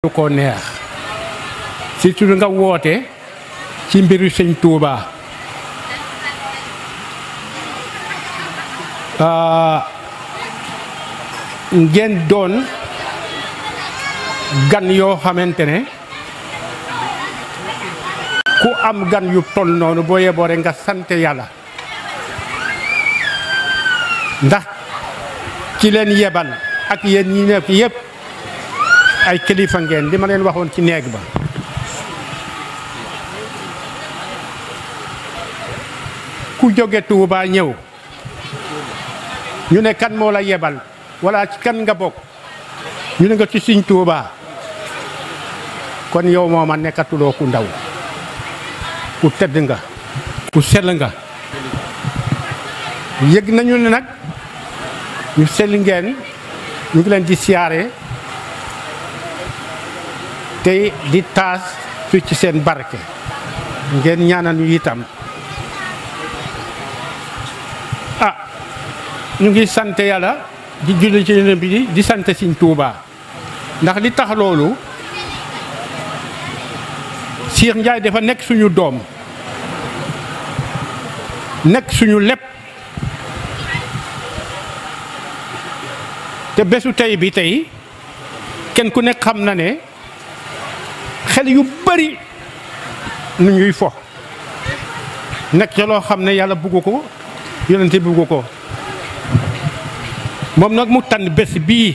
lu ko neex surtout nga woote ci mbiru sëñ Touba ngeen doon gan yoo xamante ne ku am gan yu toll noonu boo yeboo rek nga sant yàlla ndax ci leen yebal ak yéen ñi nekk yépp ay kilifa ngeen li ma leen waxoon ci neeg ba ku jóge Touba ñëw ñu ne kan moo la yebal wala ci kan nga bokk ñu ne nga ci Sëñ Touba kon yow mooma nekkatuloo ku ndaw ku tedd nga ku sell nga yëg nañu ne nag ñu sell ngeen ñu ngi leen di siyaare tey di taas fi ci seen barke ngeen ñaanal ñu itam ñu ngi sant yàlla di julli ci Yonent bi di sant Sëñ Tuuba ndax li tax loolu Cheikh Ndiaye dafa nekk suñu doom nekk suñu lépp te bésu tey bi tey kenn ku nekk xam na ne xel yu bari nu ñuy fo nekk ca loo xam ne yàlla bugg ko Yonent bi bugg ko moom nag mu tànn bés bii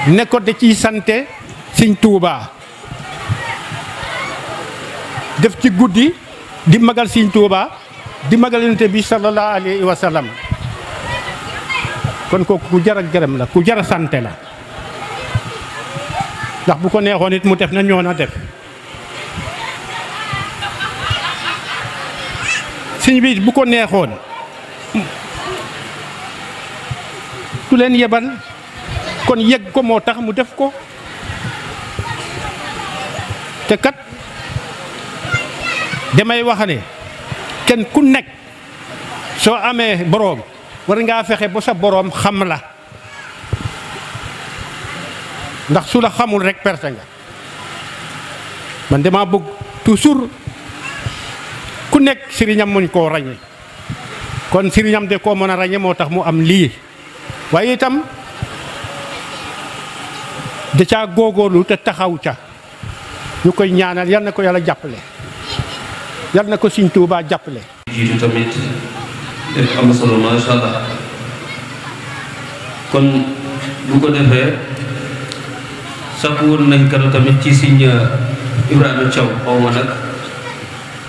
ne ko da ciy sante Sëñ Tuuba def ci guddi di magal Sëñ Tuuba di magal Yonent bi sallallahu alayhi wa sallam kon kooku ku jar a gërëm la ku jar a sante la ndax bu ko neexoon it mu def na ñoo na def sëñ bi bu ko neexoon du leen yebal kon yëg ko moo tax mu def ko te kat damay wax ne kenn ku nekk soo amee boroom war ngaa fexe ba sa boroom xam la ndax su la xamul rek perte nga man dama bëgg toujours ku nekk sëriñam muñ koo ràññee kon sëriñam de koo mën a ràññee moo tax mu am lii waaye itam da caa góogóorlu te taxaw ca ñu koy ñaanal yal na ko yàlla jàppale yal na ko Sëñ Tuubaa jàppale. jiitu tamit def am solo macha allah kon bu ko defee sakku woon nañ kado tamit ci Sëñ Ibrahima Thiaw xaw ma nag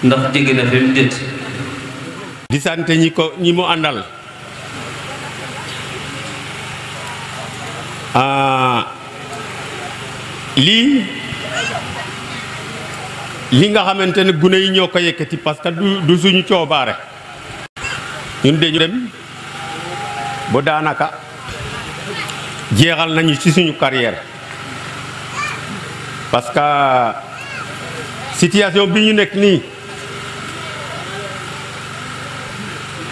ndax dégg na fi mu déet. di sant ñi mu àndal li nga xamante ne gune yi ñoo ko yëkkati parce que du suñu coobaare ñun dañu dem ba daanaka jeexal nañu ci suñu carrière parce que situation bi ñu nekk nii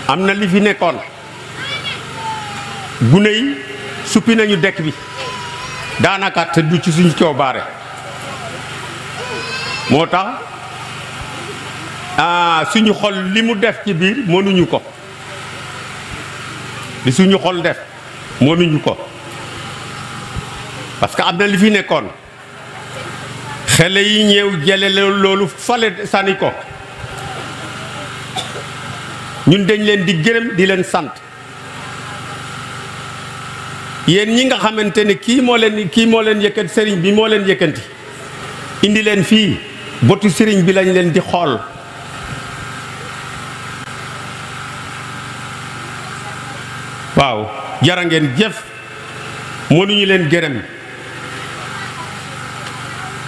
am na li fi nekkoon gune yi suppi nañu dekk bi daanaka te du ci suñu coobaare moo tax suñu xol li mu def ci biir mënuñu ko li suñu xol def mënuñu ko parce que am na li fi nekkoon xale yi ñëw jële loolu fale sànni ko ñun dañ leen di gërëm di leen sant yéen ñi nga xamante ne kii moo leen yëkkati sëriñ bi moo leen yëkkanti indi leen fii botu sëriñ bi lañ leen di xool waaw jara ngeen jëf mënuñu leen gërëm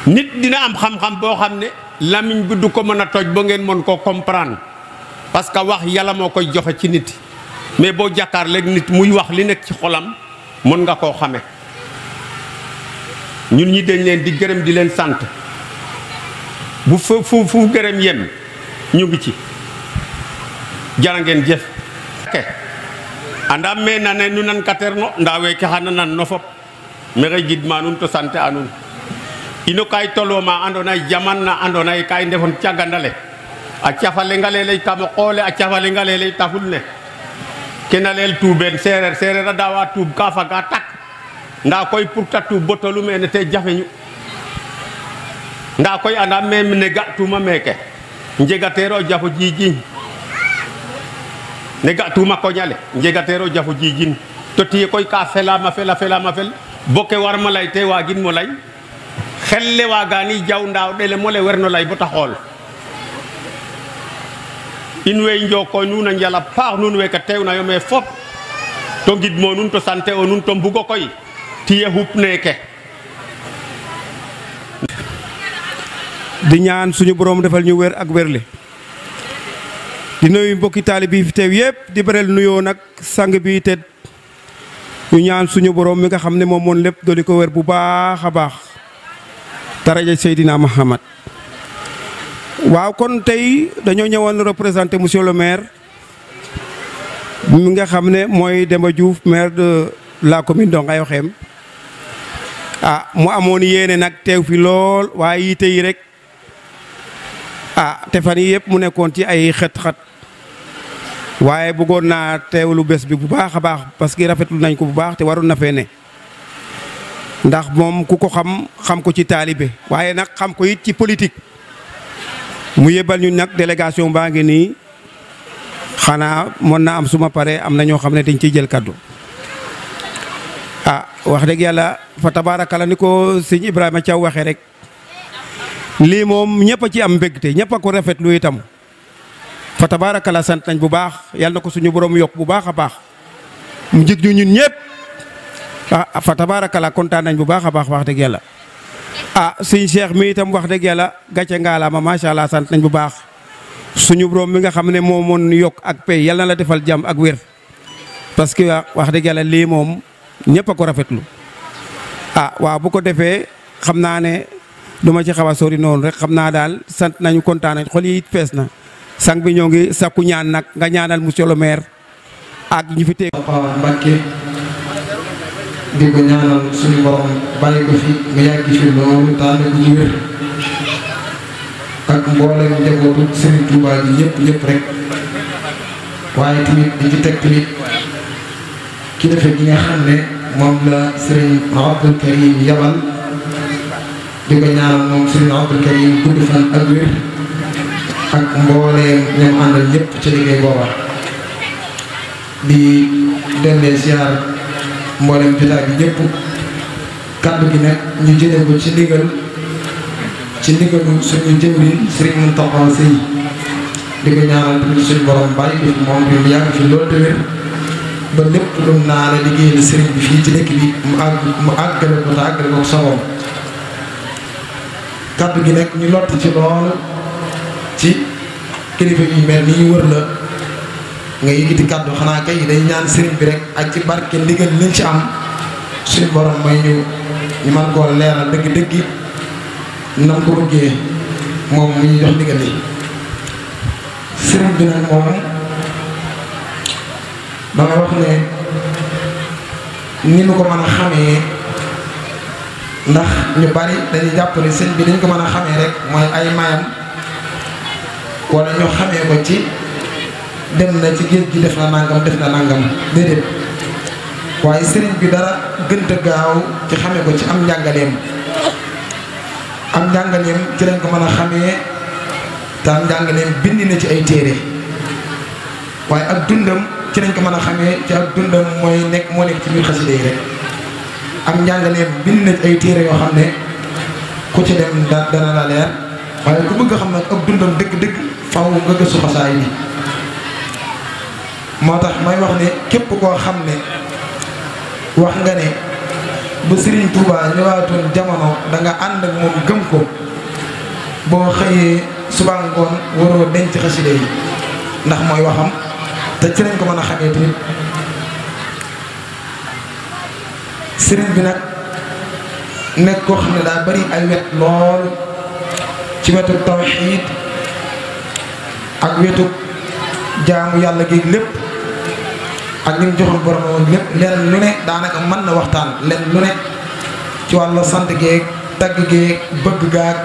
nit dina am xam-xam boo xam ne lamiñ bi du ko mën a toj ba ngeen mën koo comprendre parce que wax yàlla moo koy joxe ci nit mais boo jàkkaar léegi nit muy wax li nekk ci xolam mën nga koo xame ñun ñi dañ leen di gërëm di leen sant bu fu gërëm yem ñu ngi ci jara ngeen jëf anda me nane nu nan katerno nda we ke xana nan no fop maxey gidma nuun to sante a nuun ino kay tolwo ma andona ye jaman na andona ye kay ndefon cagandale a cafalenga le ley tamo qoole a cafalenga le ley taful ne kena leel tuubeen seereer a dawa tuub ka faga tak nda koy pour ta tuub bo tolu mene te jafeñu nda koy anda me ne ga tuma meke njegatero jafo jijiñ ne ga tuma koñale njegatero jafo jijiñ to tiye koy ka felama fel boke war ma lay te wagin mo lay xel le wagani jaw ndaw dele mo le werno lay bo ta xool in wey njoko nuun a njala paax nuun we ka teewna yo me fop to ngidmo nuun to sante o nuun to mbugo koy tiye xup neeke di ñaan suñu borom defal ñu wér ak wérle di nuyu mbokki taalibe bi fi teew yëpp di beral nuyoo nag sang bi te ñu ñaan suñu borom mi nga xam ne moom moon lépp dooli ko wér bu baax a baax daraja Seydina Muhammad waaw kon tey dañoo ñëwoon représenter monsieur le maire mi nga xam ne mooy Demba Diouf maire de la commune de Ngayokhem mu amoon yéene nag teew fi lool waaye yitte yi rek te fan yi yëpp mu nekkoon ci ay xët-xët waaye bëggoon naa teewlu bés bi bu baax a baax parce que rafetlu nañ ko bu baax te waroon na fee ne ndax moom ku ko xam ko ci taalibe waaye nag xam ko it ci politique mu yebal ñu nag délégation baa ngi nii xanaa mën na am suma pare am na ñoo xam ne dañ ciy jël kaddu wax dëgg yàlla fa tabaarakala ni ko sëñ Ibrahima Thiaw waxee rek lii moom ñëpp a ci am mbégte ñëpp a ko rafetlu itam fa tabaarakala sant nañ bu baax yàlla na ko suñu borom yokk bu baax a baax mu jig ñu ñun ñëpp fa tabaarakala kontaan nañ bu baax a baax wax dëgg yàlla. sëñ Cheikh mi itam wax dëgg yàlla gàcce ngaalaama macha allah sant nañ bu baax suñu borom mi nga xam ne moo mën yokk ak pay yàlla na la defal jàmm ak wér parce que wax dëgg yàlla lii moom ñëpp a ko rafetlu waaw bu ko defee xam naa ne du ma ci xaw a sori noonu rek xam naa daal sant nañu kontaan nañ xol yi it fees na sang bi ñoo ngi sakku ñaan nag nga ñaanal monsieur le maire ak ñu fi teew. Mbacke di ko ñaanal suñu borom bàyyi ko fi nga yàgg fi loolu tànn ko ñu wér ak mboolem njabootu Serigne Touba bi yëpp rek waaye tamit di ci teg tamit kilifa gi nga xam ne moom la Serigne Abdoul Karim yabal di ko ñaanal moom Serigne Abdoul Karim gudd fan ak wér ak mbooleem ñoom àndal ñëpp ci liggéey booba di dellee ziar mboolem jotaay bi ñëpp kàddu gi nag ñu jëlee ko ci ndigalu suñu jëwriñ Serigne Mountakha Sy di ko ñaanal tamit suñu borom bàyyi ko fi moom bi mu yàgg fi loolu te wér ba lépp lu naa la liggéeyal Serigne bi fii ci dëkk bi mu àggale ko te àggale ko sagoom kàddu gi nag ñu lott ci loolu ci kilifa yu mel ni ñu wër la nga yëgiti kàddu xanaa kay day ñaan Serigne bi rek ak ci barke ndigal liñ ci am suñu borom may ñu mën koo leeral dëgg-dëgg nam ko bëggee moom mu ñu jox ndigal li Serigne bi nag moom dama wax ne ni nu ko mën a xamee ndax ñu bari dañuy jàpp ne sëñ bi dañ ko mën a xamee rek mooy ay mayam wala ñu xamee ko ci dem na ci géej gi def na nangam déedéet waaye sëriñ bi dara gënta gaaw ci xamee ko ci am njàngaleem ci lañ ko mën a xamee te am njàngaleem bind na ci ay téere waaye ak dundam ci lañ ko mën a xamee ci ak dundam moo nekk ci biir xasida yi rek am njàngaleem bind na ci ay téere yoo xam ne ku ci dem dana la leer waaye ku bëgg a xam nag ak dundam dëgg-dëgg faw nga gëstu xasaay bi moo tax may wax ne képp koo xam ne wax nga ne bu Serigne Touba ñëwaatoon jamono da nga ànd ak moom gëm ko boo xëyee suba ngoon waroo denc xasida yi ndax mooy waxam te ci lañ ko mën a xamee tamit Serigne bi nag nekk koo xam ne daa bari ay wet lool ci wetu tawxiid ak wetu jaamu yàlla gi lépp ak li mu joxoon boromam lépp lenn lu ne daanaka mën na waxtaan lenn lu ne ci wàllu sant geeg tagg geeg bëgg gaag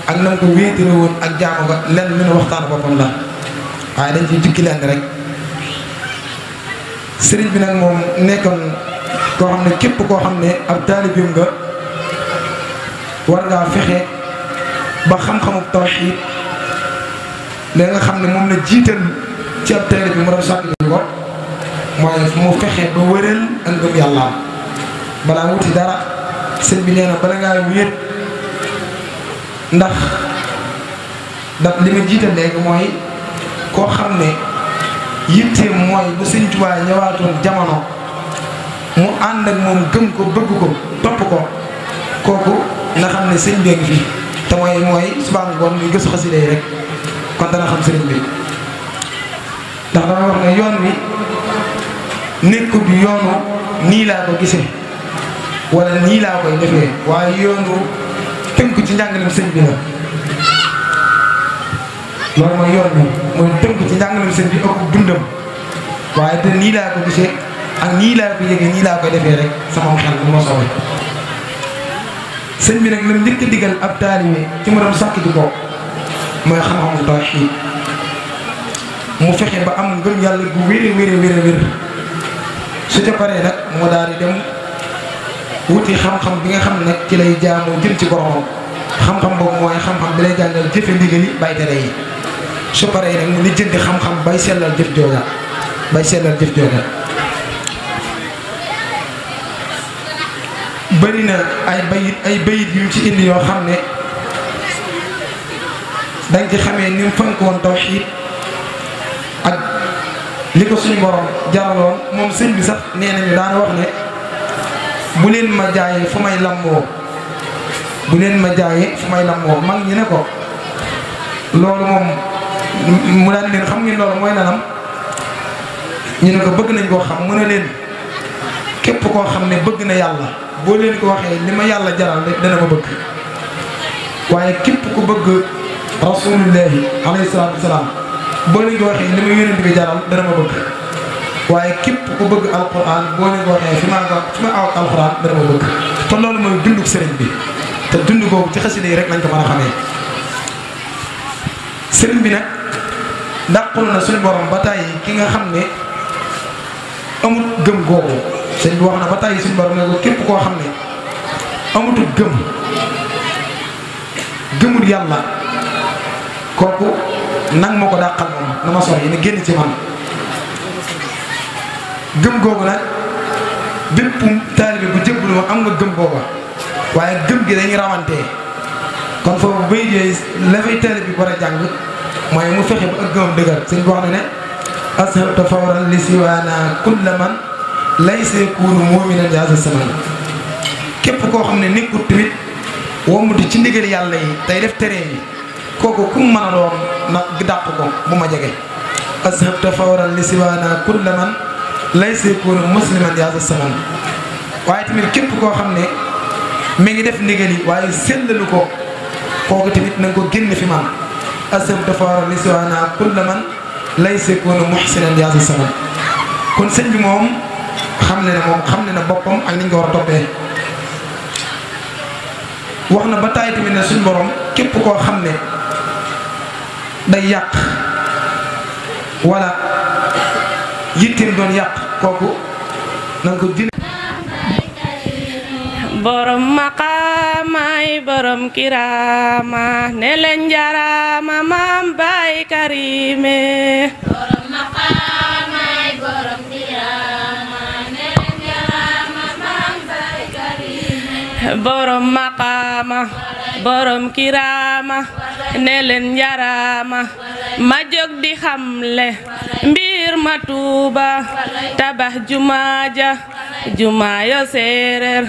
ak na ko wéetale woon ak jaamu ga lenn lu ne waxtaan boppam la waaye dañ ciy jukki lenn rek sëriñ bi nag moom nekkoon koo xam ne képp koo xam ne ab taalibeem nga war ngaa fexe ba xam-xamu tawhiid li nga xam ne moom la jiital ci ab taalibe bi mu doon sàkk ko mooy mu fexe ba wëral ak ngëm yàlla balaa wuti dara sëñ bi nee na bala ngaa wéet ndax daf li ma jiital léegi mooy koo xam ne yitteem mooy bu sëñ Tuubaa ñëwaatoon jamono mu ànd ak moom gëm ko bëgg ko topp ko kooku nga xam ne sëñ bee ngi fi te mooy subaa ngoon muy gëstu xasida yi rek kon dana xam sëriñ bi ndax dama wax ne yoon wi nekkul bi yoonu nii laa ko gisee wala nii laa koy defee waaye yoonu tënku ci njàngalem sëñ bi la loolu mooy yoon bi mooy tënku ci njàngalem sëñ bi ak dundam waaye te nii laa ko gisee ak nii laa ko yëgee nii laa koy defee rek sama xel bu ma soobee sëñ bi nag la njëkk a digal ab taalibe ci mu doon sàkk ji ko mooy xam-xamu tawhiid mu fexe ba am ngëm yàlla gu wér su ca paree nag moo daal di dem wuti xam-xam bi nga xam ne nag ci lay jaamoo jëm ci boromam xam-xam boobu mooy xam-xam bi lay jàngal jëfe ndigal yi bàyyi tere yi su paree nag mu lijjanti xam-xam bay sellal jëf jooja bëri na ay bayit yu ci indi yoo xam ne dañ ci xamee ni mu fonk woon tawhiid ak li ko suñu borom jaraloon moom sëñ bi sax nee nañu daan wax ne bu leen ma jaayee fu may lamboo mag ñi ne ko loolu moom mu daan leen xam ngeen loolu mooy lanam ñu ne ko bëgg nañ koo xam mu ne leen képp koo xam ne bëgg na yàlla boo leen ko waxee li ma yàlla jaral rek dana ma bëgg waaye képp ku bëgg rasulullahi alayhi salaatu wasalaam boo leen ko waxee li ma yonent bi jaral dana ma bëgg waaye képp ku bëgg alquran boo leen ko waxee fi ma aw alquran dana ma bëgg te loolu mooy dunduk sëriñ bi te dund boobu ci xasida yi rek lañ ko mën a xamee sëriñ bi nag dàqul na suñu borom ba tàyyi ki nga xam ne amul gëm googu sëriñ bi wax na ba tàyyi suñu borom ne ko képp koo xam ne amutul gëmul yàlla kooku nang ma ko dàqal moom na ma sori yi ne génn ci man gëm googu nag bépp taalibe bu jébbalu ma am nga gëm booba waaye gëm gi dañuy rawantee kon foofu bay yooyu la fay taalibe bi war a jàng mooy mu fexe ba ak gëmam dëgër sëñ bi wax na ne ashabta fawran li siwaana kulla man laysa yakunu mu'minan jaasa saman képp koo xam ne nekkul tamit womuti ci ndigal yàlla yi tey def tere yi kooku ku mu mën a doon nag dàq ko bu ma jege ashabta fawran li siwaana kulla man laysa yakunu musliman jaasa saman waaye tamit képp koo xam ne mi ngi def ndigal yi waaye sellalu ko kooku tamit na nga ko génn fi man ashabta fawran li siwaana kulla man laysa yakunu muhsinan jaasa saman kon sëñ bi moom xam ne na boppam ak ni ñu ko war a toppee wax na ba taay tamit ne suñ borom képp koo xam ne day yàq wala yittim doon yàq kooku na nga ko dina borom maqaamaay borom kiraama ne leen njaaraama maam baay karime borom maqaamaay borom kiraama ne leen njaaraama maam baay karime borom maqaama borom kiraama ne leen njaaraama ma jóg di xamle mbir ma Tuuba tabax jumaaja jumaayo séeréer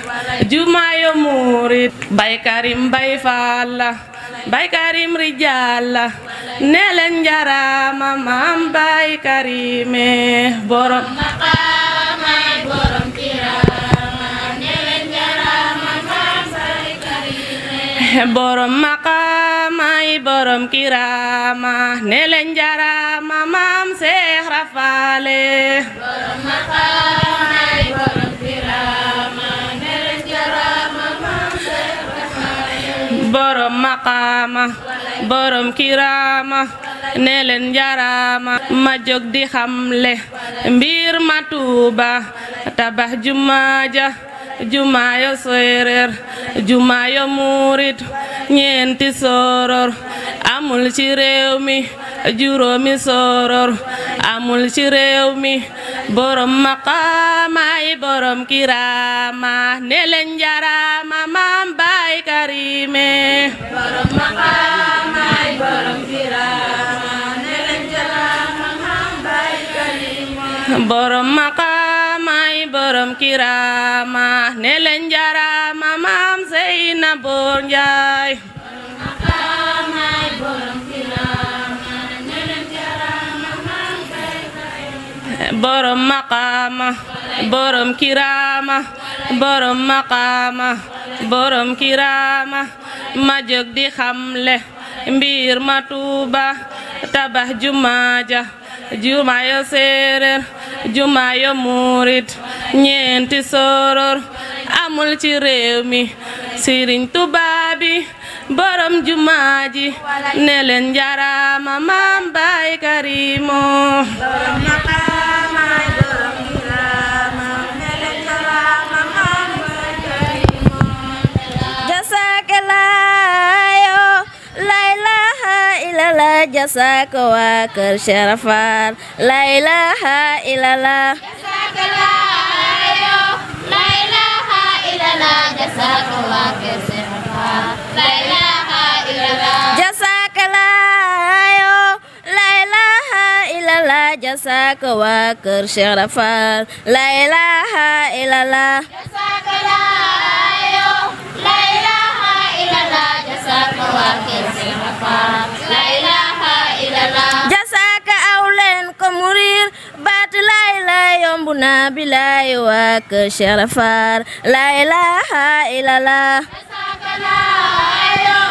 jumaayo murit bay karim bay faalla bay karim rijaalla ne leen njaaraama maam bay karime borom maqaama borom kiraama ne leen njaaraama maam bay karime borom maqaama may borom kirama ne leen jarama maam Seex Rafale borom maqamay borom kirama ne leen jarama maam Seex Rafale borom maqama borom kirama ne leen jarama ma jóg di xamle mbir ma Tuuba tabax jumaaja jumaayo séeréer jumaayo murit ñeenti soror amul ci réew mi juróomi soror amul ci réew mi borom maqaamaay borom kirama ne leen jarama maam Baay Karime borom maqaamaay borom kirama ne leen jarama maam Baay Karime borom maqaamaay borom kirama ne leen jarama maam Seynabu Njaay borom maqaamaay borom kirama ne leen jarama maam Baay Karime borom maqaama borom kirama borom maqaama borom kirama ma jóg di xamle mbir ma Tuuba tabax jumaaja jumaayo séeréer jumaayo murit ñeenti soror amul ci réew mi Sëriñ Tuuba bi borom jumaaji ne leen jarama maam Baay Karimo borom maqaama borom kirama ne leen jarama maam Baay Karimo jasakalayo la ilaha illallah jasaka waa kër Cheikh Rafal la ilaha illallah jasakalayo la ilaha illallah jasaka waa kër Cheikh Rafal la ilaha illallah jasakalayo la ilaha illallah jasaka waa kër Cheikh Rafal la ilaha illallah jasakalayo la ilaha illallah jasaka waa kër Cheikh Rafal la ilaha illallah jasaka aw leen ko murir baat lay la yomb na bilay waa kër Cheikh Rafal la ilaha illallah jasakalayo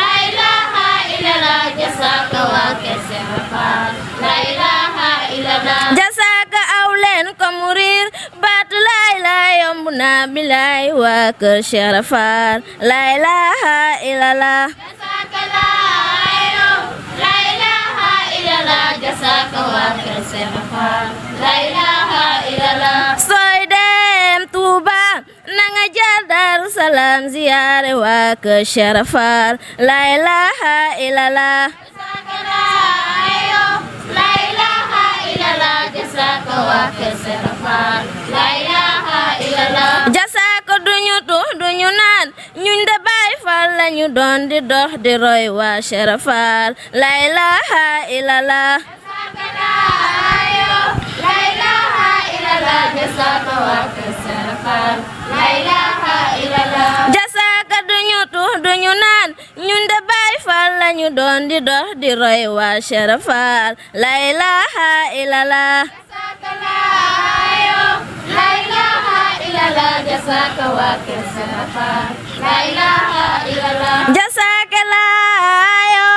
la ilaha illallah jasaka waa kër Cheikh Rafal la ilaha illallah jasaka aw leen ko murir baat lay la yomb na bilay waa kër Cheikh Rafal la ilaha illallah jasakalayo la ilaha illallah jasaka waa kër Cheikh Rafal la ilaha illallah sooy dem Tuuba nanga jaar Daaru Salaam ziyaare waa kër Cheikh Rafal la ilaha illallah jasakalayo la ilaha illallah jasaka waa kër Cheikh Rafal la ilaha illallah jasaka duñu tux duñu naan ñun de Baay Faal lañu doon di dox di roy waa Cheikh Rafal la ilaha illallah jasakalayo la ilaha illallah jasaka waa kër Cheikh Rafal la ilaha illallah jasaka duñu tux duñu naan ñun de Baay Faal lañu doon di dox di roy waa Cheikh Rafal la ilaha illallah jasakalayo la ilaha illallah jasaka waa kër Cheikh Rafal la ilaha illallah jasakalayo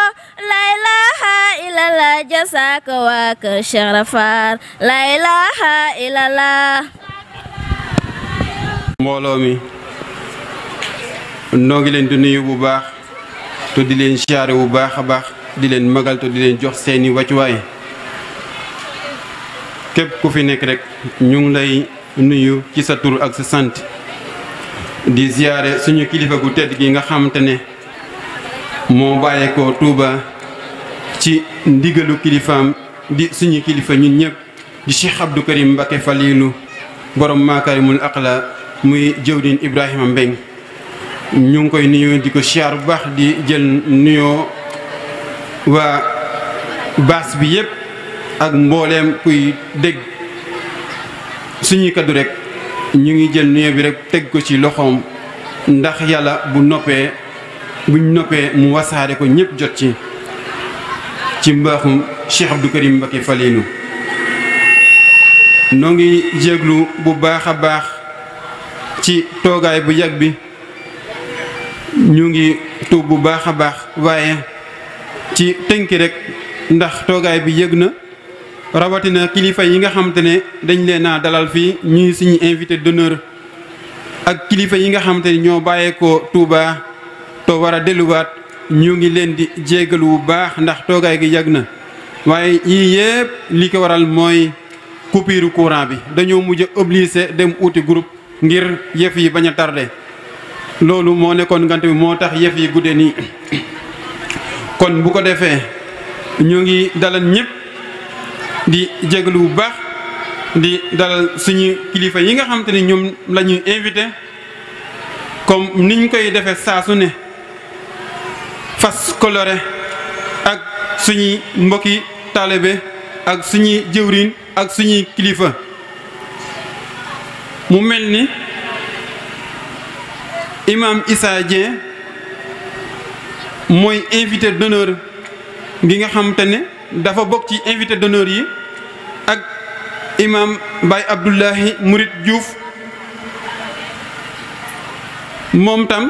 la ilaha illallah jasaka waa kër Cheikh Rafal la ilaha illallah mbooloo mi noo ngi leen di nuyu bu baax te di leen siyaare bu baax a baax di leen magal te di leen jox seeni wàccuwaay képp ku fi nekk rek ñu ngi lay nuyu ci sa tur ak sa sant di siyaare suñu kilifa gu tedd gi nga xamante ne moo bàyyeekoo Tuuba ci ndigalu kilifaam di suñu kilifa ñun ñëpp di Cheikh Abdou Karim Mbacké Falilou borom Makarimul Aqla muy jëwriñ Ibrahima Mbeng ñu ngi koy nuyu di ko siyaar bu baax di jël nuyoo waa baas bi yëpp ak mbooleem kuy dégg suñuy kaddu rek ñu ngi jël nuyoo bi rek teg ko ci loxoom ndax yàlla buñ noppee mu wasaare ko ñëpp jot ci mbaaxum Cheikh Abdou Karim Mbacké Falilou noo ngi jéglu bu baax a baax ci toogaay bu yàgg bi ñu ngi tuub bu baax a baax waaye ci tënki rek ndax toogaay bi yëg na rawatina kilifa yi nga xamante ne dañ leen a dalal fii ñuy suñu invité d'honneur ak kilifa yi nga xamante ne ñoo bàyyeekoo Touba te war a delluwaat ñu ngi leen di jégalu bu baax ndax toogaay gi yàgg na waaye yii yëpp li ko waral mooy coupure courant bi dañoo mujj a obligé dem uti groupe ngir yëf yi bañ a tardé loolu moo nekkoon ngant bi moo tax yëf yi guddee nii kon bu ko defee ñu ngi dalal ñëpp di jégalu bu baax di dalal suñu kilifa yi nga xamante ni ñoom la ñuy invité comme niñ koy defee saa su ne fas coloré ak suñuy mbokki taalibe ak suñuy jëwriñ ak suñuy kilifa mu mel ni imam Issa Dieng mooy invité d'honneur gi nga xamante ne dafa bokk ci invité d'honneur yi ak imam Baye Abdoulahi Murid Diouf moom tam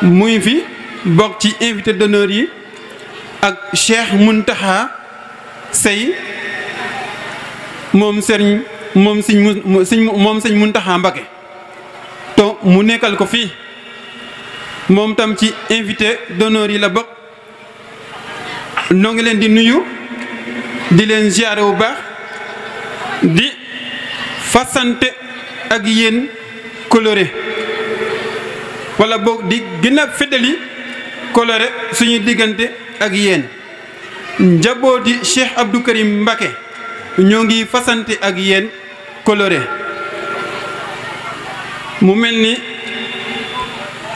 muy fi bokk ci invité d'honneur yi ak Cheikh Mountakha Sey moom sëñ Mountakha Mbacké to mu nekkal ko fii moom tam ci invité d'honneur yi la bokk noo ngi leen di nuyu di leen ziare bu baax di fasante ak yéen coloré wala boog di gën a feddali coloré suñu diggante ak yéen njabooti Cheikh Abdou Karim Mbacké ñoo ngi fasante ak yéen coloré mu mel ni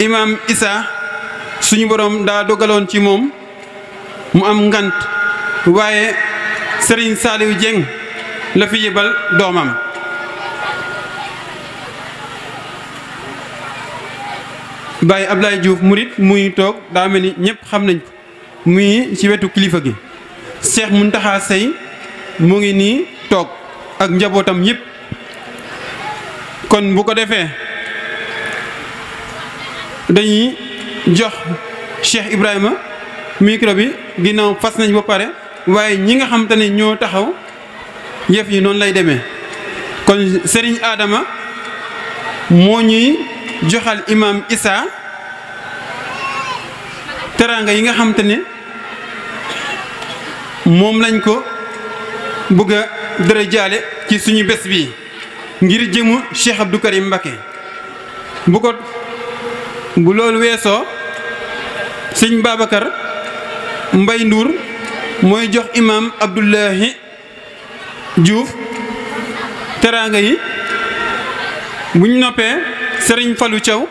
imam Issa suñu borom daa dogaloon ci moom mu am ngant waaye Serigne Saliou Dieng la fi yebal doomam Baye Ablaye Diouf murit muy toog daa mel ni ñëpp xam nañ ko muy ci wetu kilifa gi Cheikh Mountakha Sey mu ngi nii toog ak njabootam yëpp kon bu ko defee dañuy jox Cheikh Ibrahima micro bi ginnaaw fas nañ ba pare waaye ñi nga xam te ne ñoo taxaw yëf yi noonu lay demee kon Serigne Adama moo ñuy joxal imam Issa teraanga yi nga xam te ne moom lañ ko bëgg a dara jaale ci suñu bés bi ngir jëmu Cheikh Abdou Karim Mbacké bu loolu weesoo sëñ Babacar Mbay Ndour mooy jox imam Abdoulahi Diouf teraanga yi buñ noppee Serigne Fallou Thiaw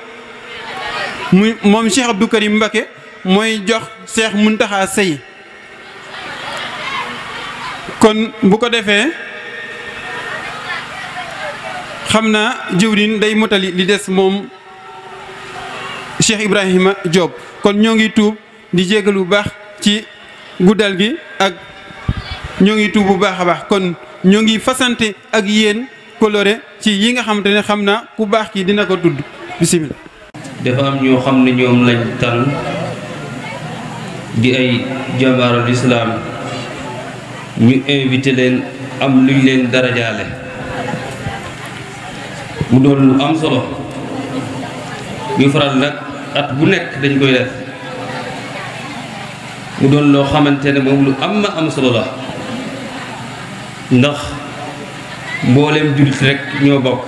moom Cheikh Abdou Karim Mbacké mooy jox Cheikh Mountakha Sey kon bu ko defee xam naa jëwriñ day motali li des moom Cheikh Ibrahima Diop kon ñoo ngi tuub di jégalu bu baax ci guddal gi ak ñoo ngi tuub bu baax a baax kon ñoo ngi fasante ak yéen coloré ci yi nga xamante ne xam naa ku baax ki dina ko tudd bisimilah. dafa am ñoo xam ne ñoom lañ tànn di ay jàmbaarul islaam ñu invité leen am luñ leen darajaale mu doon lu am solo ñu faral nag at bu nekk dañ koy def mu doon loo xamante ne moom lu am solo la ndax mboolem jullit rek ñoo bokk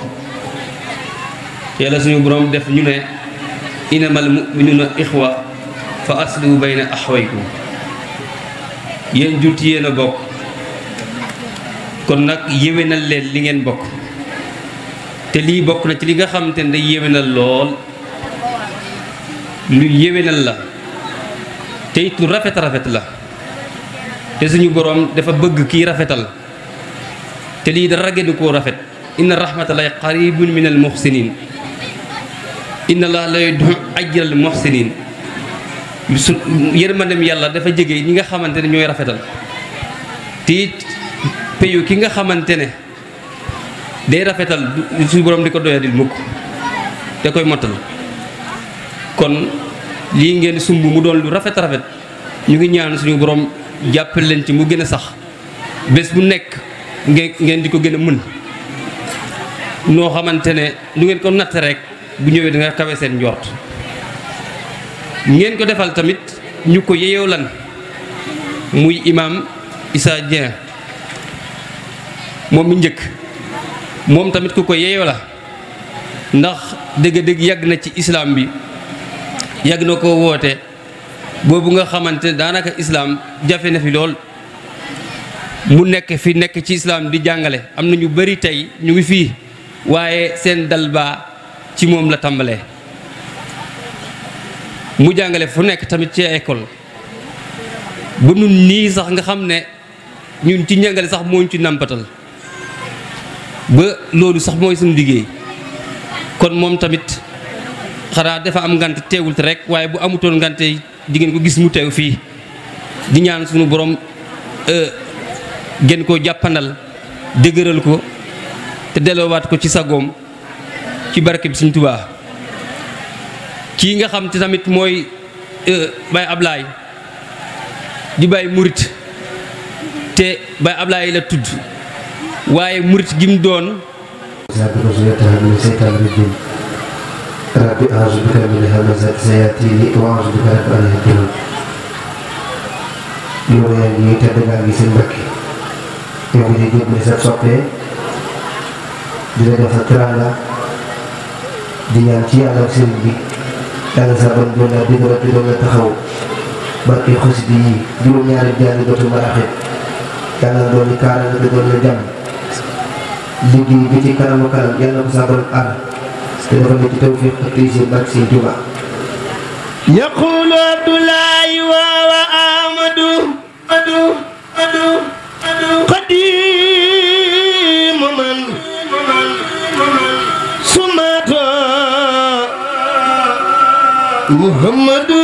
yàlla suñu borom def ñu ne innamal mu'minuuna ixwa fa aslihu bayna axwaykum yéen jullit yéen a bokk kon nag yéwénal leen li ngeen bokk te lii bokk na ci li nga xamante ne day yéwénal lool lu yéwénal la te it lu rafet la te suñu boroom dafa bëgg kii rafetal te lii dara gënu koo rafet inna rahmatallahi qaribun minal muhsinin inna allah la yuhibbu ajral muhsinin su yërmandem yàlla dafa jege ñi nga xamante ne ñooy rafetal te it payu ki nga xamante ne day rafetal suñu boroom di ko doyadil mukk te koy mottal kon lii ngeen sumb mu doon lu rafet ñu ngi ñaan suñu borom jàppale leen ci mu gën a sax bés bu nekk ngeen di ko gën a mën noo xamante ne lu ngeen ko natt rek bu ñëwee da nga kawe seen njort ngeen ko defal tamit ñu ko yeyoo lan muy imam Issa Dieng moom mi njëkk moom tamit ku ko yeyoo la ndax dëgg-dëgg yàgg na ci islam bi yàgg na ko woote boobu nga xamante ne daanaka islam jafe na fi lool mu nekk ci islam di jàngale am na ñu bari tey ñu ngi fii waaye seen dal baa ci moom la tàmbalee mu jàngale fu nekk tamit ci école ba nun nii sax nga xam ne ñun ci njàngale sax moo ñu ci nàmpatal ba loolu sax mooy suñu liggéey kon moom tamit xanaa dafa am ngante teewul te rek waaye bu amutoon ngante di ngeen ko gis mu teew fii di ñaan suñu borom gën koo jàppandal dëgëral ko te delloowaat ko ci sagoom ci barke bi Sëñ Tuubaa kii nga xam te tamit mooy Baye Ablaye di Baye Murit te Baye Ablaye la tudd waaye murit gi mu doon rabbi a'uuzu bika min hamazaati sayaatiin wa a'uuzu bika rabbi an yahduruun loolu yaa ngi tedd ngaa ngi seen mbakki yow di jébale sa soppee di la def sa teraanga di ñaan ci yàlla ak sëriñ bi yàlla sa ban doon la dëgëral te doon la taxaw barke xasida yi juróom-ñaari jaani dootu maraaxib yàlla doon ni kaara nga doon la jàmm liggéey bi ci kanamu kanam yàlla ko sa borom aar te dafa nekk ci tawfiq ak taysiir barke Sëñ Tuubaa yaqulu Abdoulaye wa Amadou qadim man sumato Muhammadu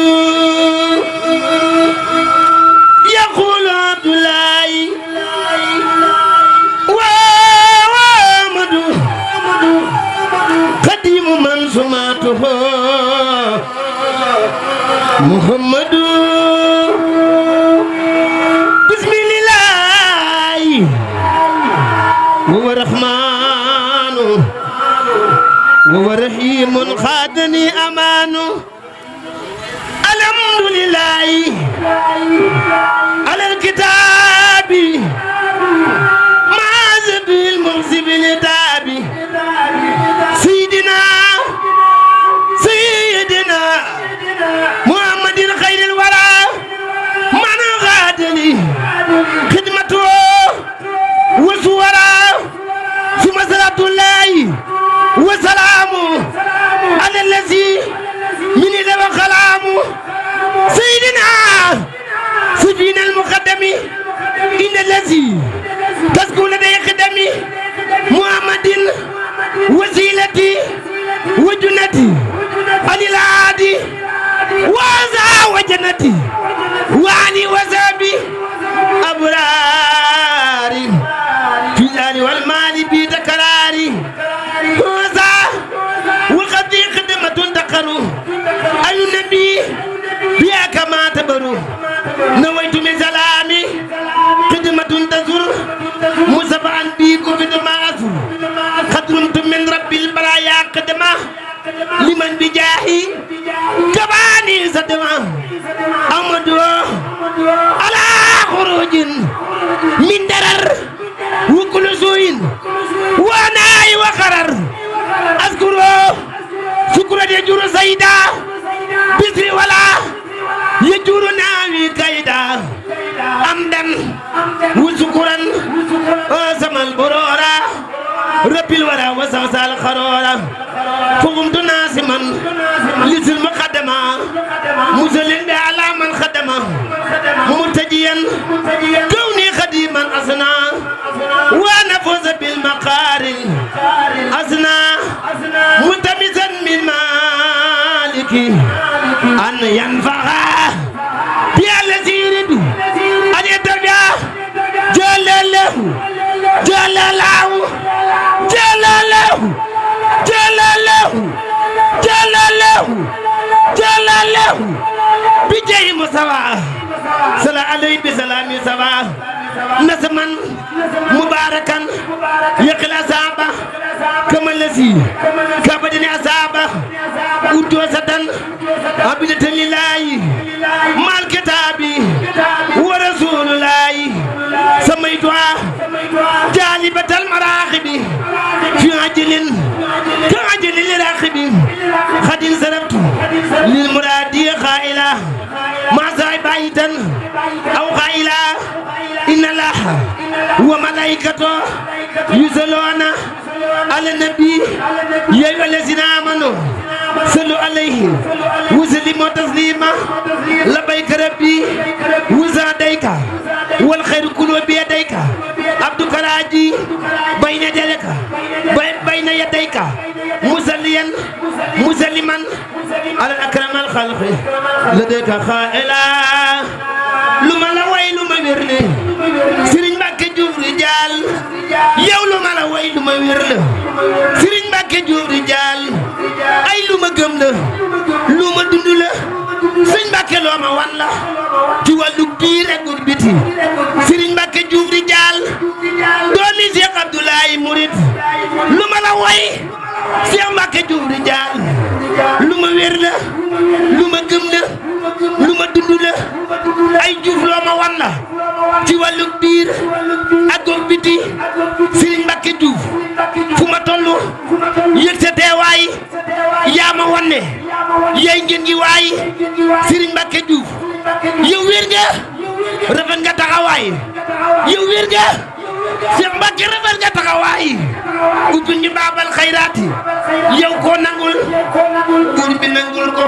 yaqulu Abdoulaye wa Amadou qadim man sumato Muhammadu bismillahi wa rahmanu wa rahimun khadani amanu alhamdulillahi ala alkitabi mazabil muhsibil tabi sayyidina muhammadin khairil wara man ghadali khidmatu wa suwara summa salatullahi wa salamu ala allazi min ila wa khalamu sayyidina sujina al muqaddami inna allazi taskun ladayhi khidami muhammadin wasilati wa junnati anil aadi waza wa jannati wani wasabi abrari filali wal mali bi takrari waza wa qadi khidmatun taqaru ay nabi bi kama tabaru nawaitu min salami khidmatun tazur musafan bi kufid ma'asu khadrumtu min rabbil balaya qadama liman bi jaahi kabani sadama amadu ala khurujin min darar wa kullu suin wa na'i wa qarar azkuru shukran yajuru sayda bisri wala yajuru nawi kaida amdan wa shukran samal burora rabbil wara wa sawsal kharora فقمت ناسما لسل مقدمة مسلم على من خدمه مرتجيا كوني خديما أصنع وأنا فوز بالمقارن أصنع ملتمسا من مالكي أن ينفع يا الذي يريد أن يتبع جل له جل له جل له جلاله بجاي مسوا sala alay bi salaami sawa نسما مباركا يقل أصابه كما الذي كابدني أصابه أدوسة عبدة لله مع الكتاب ورسول الله سميتها جالبة المراقب في عجل كعجل للراقب قد انصرفت للمراد خائلة مع صاحبايتا أو خائلة إن الله وملائكته يصلون على النبي يا أيها الذين آمنوا صلوا عليه وسلموا تسليما لبيك ربي وسعديك والخير كله بيديك عبدك راجي بين يديك بين يديك مسليا مسلما على الأكرم الخلق لديك خائلا لما لا way lu ma wér la Serigne Mbacke Diouf Rijaal yow lu ma la way lu ma wér la Serigne Mbacke Diouf Rijaal ay lu ma gëm la lu ma dund la Serigne Mbacke loo ma wan la ci wàllu biir ak biti Serigne Mbacke Diouf Rijaal doomi Cheikh Abdoulaye Mouride lu ma la way Cheikh Mbacke Diouf Rijaal lu ma wér la lu ma gëm la lu ma dund la ay Diouf loo ma wan la ci wàllu biir ak biti Serigne Mbacke Diouf fu ma toll yëg sa teewaay yaa ma wan ne yaay ngeen gi waay Serigne Mbacke Diouf yow wér nga rafet nga taxawaay yow wér nga Cheikh Mbacke rafet nga taxawaay ubbi ñu baabal xayraati yow koo nangul buur bi nangul ko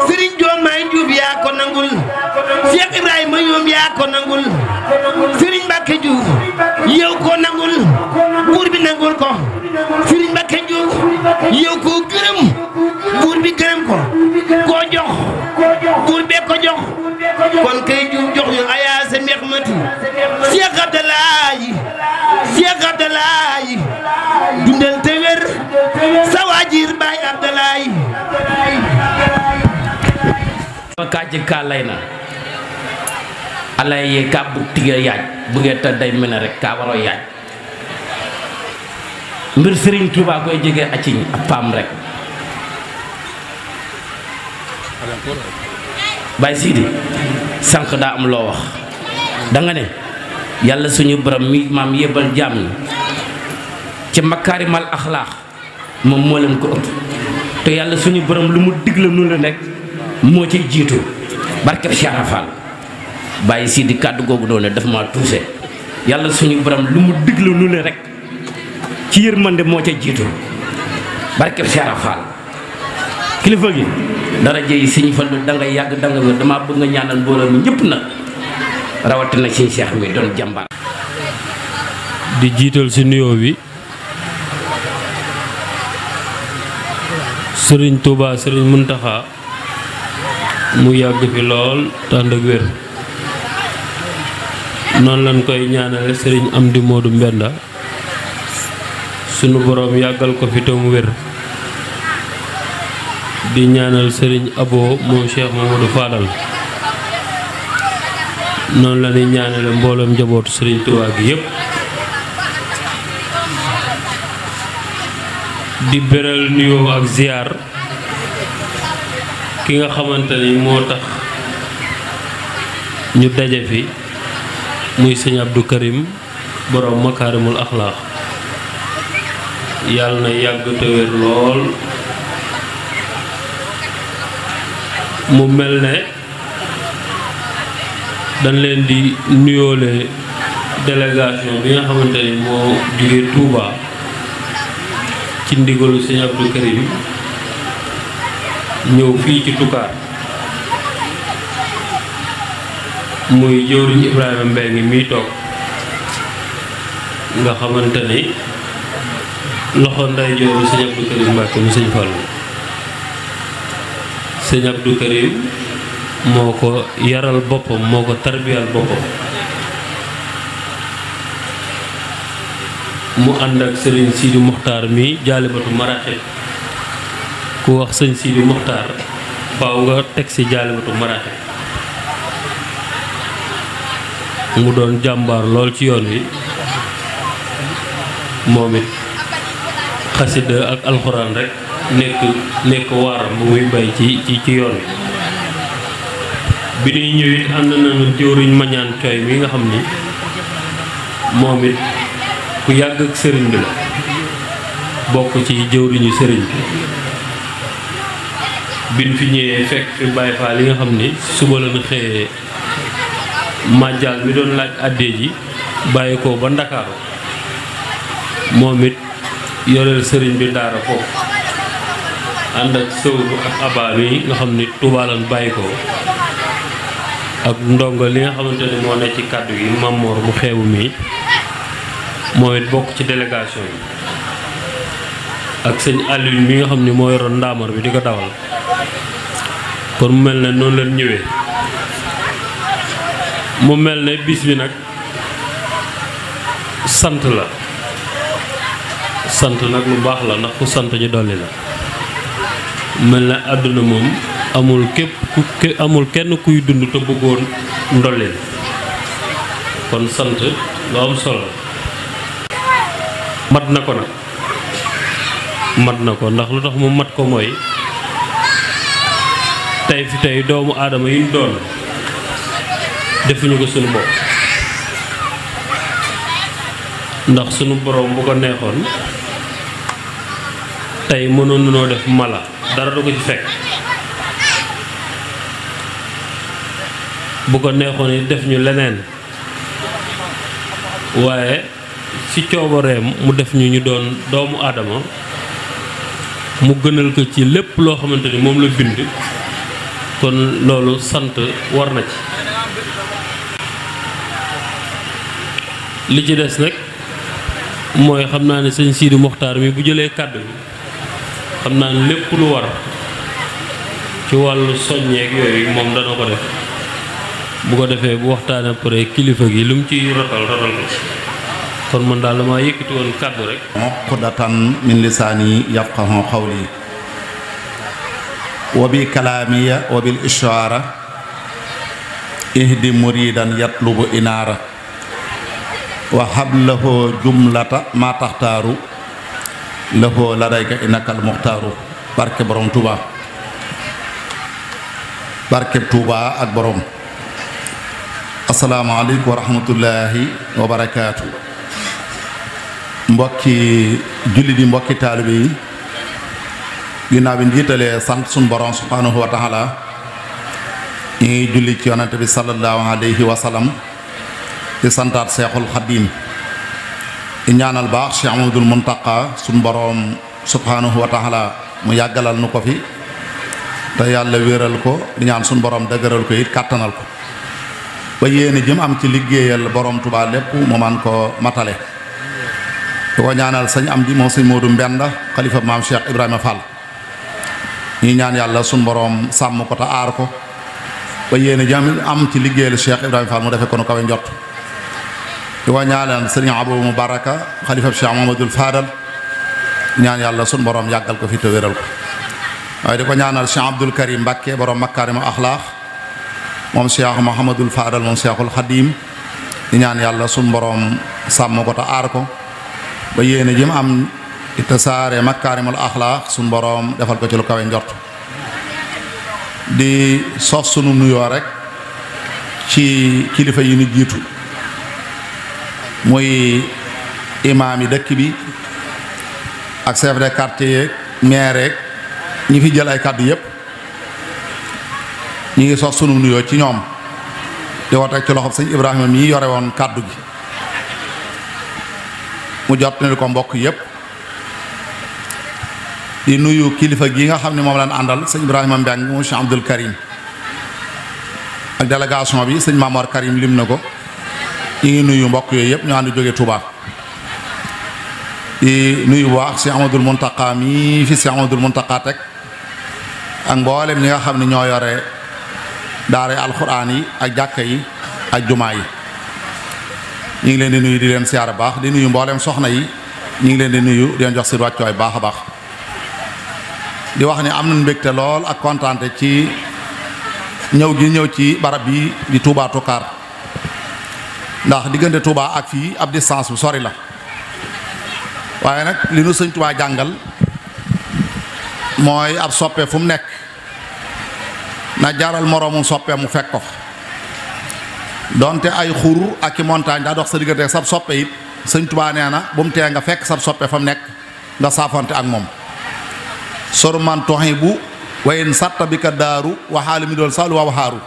Serigne Diomaye Diouf yaa ko nangul Cheikh Ibrahima yoom yaa ko nangul Serigne Mbacke Diouf yow koo nangul buur bi nangul ko Serigne Mbacke Diouf yow koo gërëm buur bi gërëm ko koo jox buur bee ko jox kon kay Diouf jox ñu ayaa sa mexmati Cheikh Abdoulaye Cheikh Abdoulaye dundal te wér sa waajir baay Abdoulaye kaji kalayna alay ka bu tiga yaaj bu ngeen ta day mel rek ka waro yaaj mbir Serigne Touba koy jege acci pam rek Baye Sidi sank da am lo wax da nga ne yalla suñu borom mi mam yebal jam ci makarimal akhlaq mom mo leen ko ëpp te yalla suñu borom lu mu digla nu la nek mo ci jitu barke Cheikh Rafal Baye Sidi kaddu gogu do ne daf ma touché yalla suñu borom lu mu digla nu le rek ci yermande mo ci jitu barke Cheikh Rafal kilifa gi dara jey Serigne Fallu da nga yag da nga wër dama bëgg nga ñaanal mbooloo mi ñëpp nak rawati na Serigne Cheikh mi doon jambar di jital ci nuyo bi Serigne Touba Serigne Mountakha mu yàgg fi lool tànd ak wér noonu lañ koy ñaanale Serigne Amdi Modou Mbenda sunu borom yàggal ko fi te mu wér di ñaanal Serigne Abo moom Cheikh Mamadou Fadal noonu la ñuy ñaanale mbooloom njabootu Serigne Touba gi yépp di beral nuyoo ak ziar ki nga xamanteni moo tax ñu daje fi muy Serigne Abdou Karim borom makarimul akhlaq yàlla na yàgg te wér lool mu mel ne dañ leen di nuyoole délégation bi nga xamanteni moo jóge Touba ci ndigalu Serigne Abdou Karim ñëw fii ci Toucar muy jëwriñ Ibrahima Mbengue mi toog nga xamante ni loxo nday jooru Serigne Abdou Karim Mbacke mu Serigne Fallou Serigne Abdou Karim moo ko yaral boppam moo ko tarbiyal boppam mu ànd ak Serigne Sidi Mokhtar mi jaalibatu maraxib ku wax Serigne Sidi Mokhtar faaw nga teg ci jaalibatu maraxib mu doon jàmbaar lool ci yoon wi moom it xasida ak alxuraan rek nekk waaram bu muy bay ci yoon wi bi ñuy ñëwit ànd nañu jëwriñ mañaan coy mi nga xam ni moom it ku yàgg ak sëriñ bi la bokk ci jëwriñu sëriñ bi biñ fi ñëwee fekk fi Baay Faal yi nga xam ni suba la ñu xëyee màjjaal mi doon laaj àddee ji bàyyi ko ba Ndakaaru moom it yoreel sëriñ bi daara foofu ànd ak sëwru ak abaa mi nga xam ni Tuubaa lañ bàyyi ko ak ndongo li nga xamante ne moo ne ci kàddu gi Mamoor mu xeebu mi moom it bokk ci délégation yi ak sëñ Aliou mi nga xam ni moo yoroon ndaamar bi di ko dawal kon mu mel ne noonu leen ñëwee mu mel ne bis bi nag sant la sant nag lu baax la ndax ku sant ñu dolli la mel ne àdduna moom amul kenn kuy dund te bëggoon ndolleel kon sant lu am solo mat na ko nag mat na ko ndax lu tax mu mat ko mooy tey fi tey doomu aadama yi ñu doon defuñu ko sunu bopp ndax sunu borom bu ko neexoon tey mënoon nañoo def mala dara du ko ci fekk bu ko neexoon yi def ñu leneen waaye ci coobareem mu def ñu doon doomu aadama mu gënal ko ci lépp loo xamante ni moom la bind kon loolu sant war na ci li ci des nag mooy xam naa ne sëñ Sidi Mokhtar mi bu jëlee kàddu bi xam naa ne lépp lu war ci wàllu soññeek yooyu moom dana ko def bu ko defee bu waxtaanee après kilifa gi lu mu ci rotal ko ci kon man daal dama yëkkati woon kàddu rek uqdatan min lisaani yafqahu qawli wa bi kalaamiya wa bil ishaara ihdi muridan yatlubu inaara wa hablahu jumlata ma taxtaaru lahu ladayka innakal muxtaaru barke borom Touba barke Touba ak borom asalaamaaleykum wa rahmatullahi wa barakaatu mbokki jullit yi mbokki taalibe yi ginnaaw bi njiitalee sant sun borom subhanahu wa taala ñu ngi julli ci yonante bi sallallahu alayhi wa sallam di santaat seexul xaddiim di ñaanal baax Cheikh Amadul Muntaqa sun borom subhanahu wa taala mu yàggalal nu ko fi te yàlla wéral ko di ñaan sun borom dëgëral ko it kàttanal ko ba yéene jëm am ci liggéeyal borom Tuubaa lépp mu man ko matale di ko ñaanal sëñ am di moom sëñ Moodu Mbenda xalifa maam Cheikh Ibrahima Fall ñi ñaan yàlla sun borom sàmm ko te aar ko ba yéene jëm am ci liggéeyal Cheikh Ibrahima Fall mu defe ko nu kawe njott di ko ñaanal sëñ Abou Mubaraka xalifa Cheikh Mamadou Fadal ñaan yàlla sun borom yàggal ko fi te wéral ko waaye di ko ñaanal Cheikh Abdoul Karim Mbacké borom Makarimu Akhlaq moom Cheikh Mouhamadul Fadal moom Cheikhul Khadim di ñaan yàlla sun borom sàmm ko te aar ko ba yéene jëm am itasaare Makaarimul Axlaaq sun borom defal ko ci lu kawe njort di sos sunu nuyoo rek ci kilifa yi ni jiitu muy imaam yi dëkk bi ak chef de quartier yeeg maire yeeg ñi fi jël ay kàddu yépp ñi ngi sos sunu nuyoo ci ñoom di ko teg ci loxob sëñ Ibrahima mii yore woon kàddu gi mu jot ni ko mbokk yépp di nuyu kilifa gi nga xam ne moom lañ àndal sëñ Ibrahima Mbeng mu Cheikh Abdoul Karim ak délégation bi sëñ Mamor Karim lim na ko ñi ngi nuyu mbokk yooyu yépp ñu ànd jóge Touba di nuyu bu baax Cheikh Amadou Mountakha mi fi Cheikh Amadou Mountakha teg ak mboolem ñi nga xam ne ñoo yore daara alxuraan yi ak jàkka yi ak jumaa yi ñu ngi leen di nuyu di leen siyaare baax di nuyu mboolem soxna yi ñu ngi leen di nuyu di leen jox seen wàccuwaay baax a baax di wax ni am nañ mbégte lool ak kontaante ci ñëw gi ñëw ci barab bi di Touba Toucar ndax diggante Touba ak fii ab distance bu sori la waaye nag li nu sëñ Touba jàngal mooy ab soppe fu mu nekk na jaral moroomum soppe mu fekk ko donte ay xur ak i montagne daa dox sa diggante sab soppe it sëñ Touba nee na bu mu tee nga fekk sab soppe fa mu nekk nga saafonte ak moom sor man toxi bu wayen satta bi ka daaru waxaali mi doon salu wa waxaaru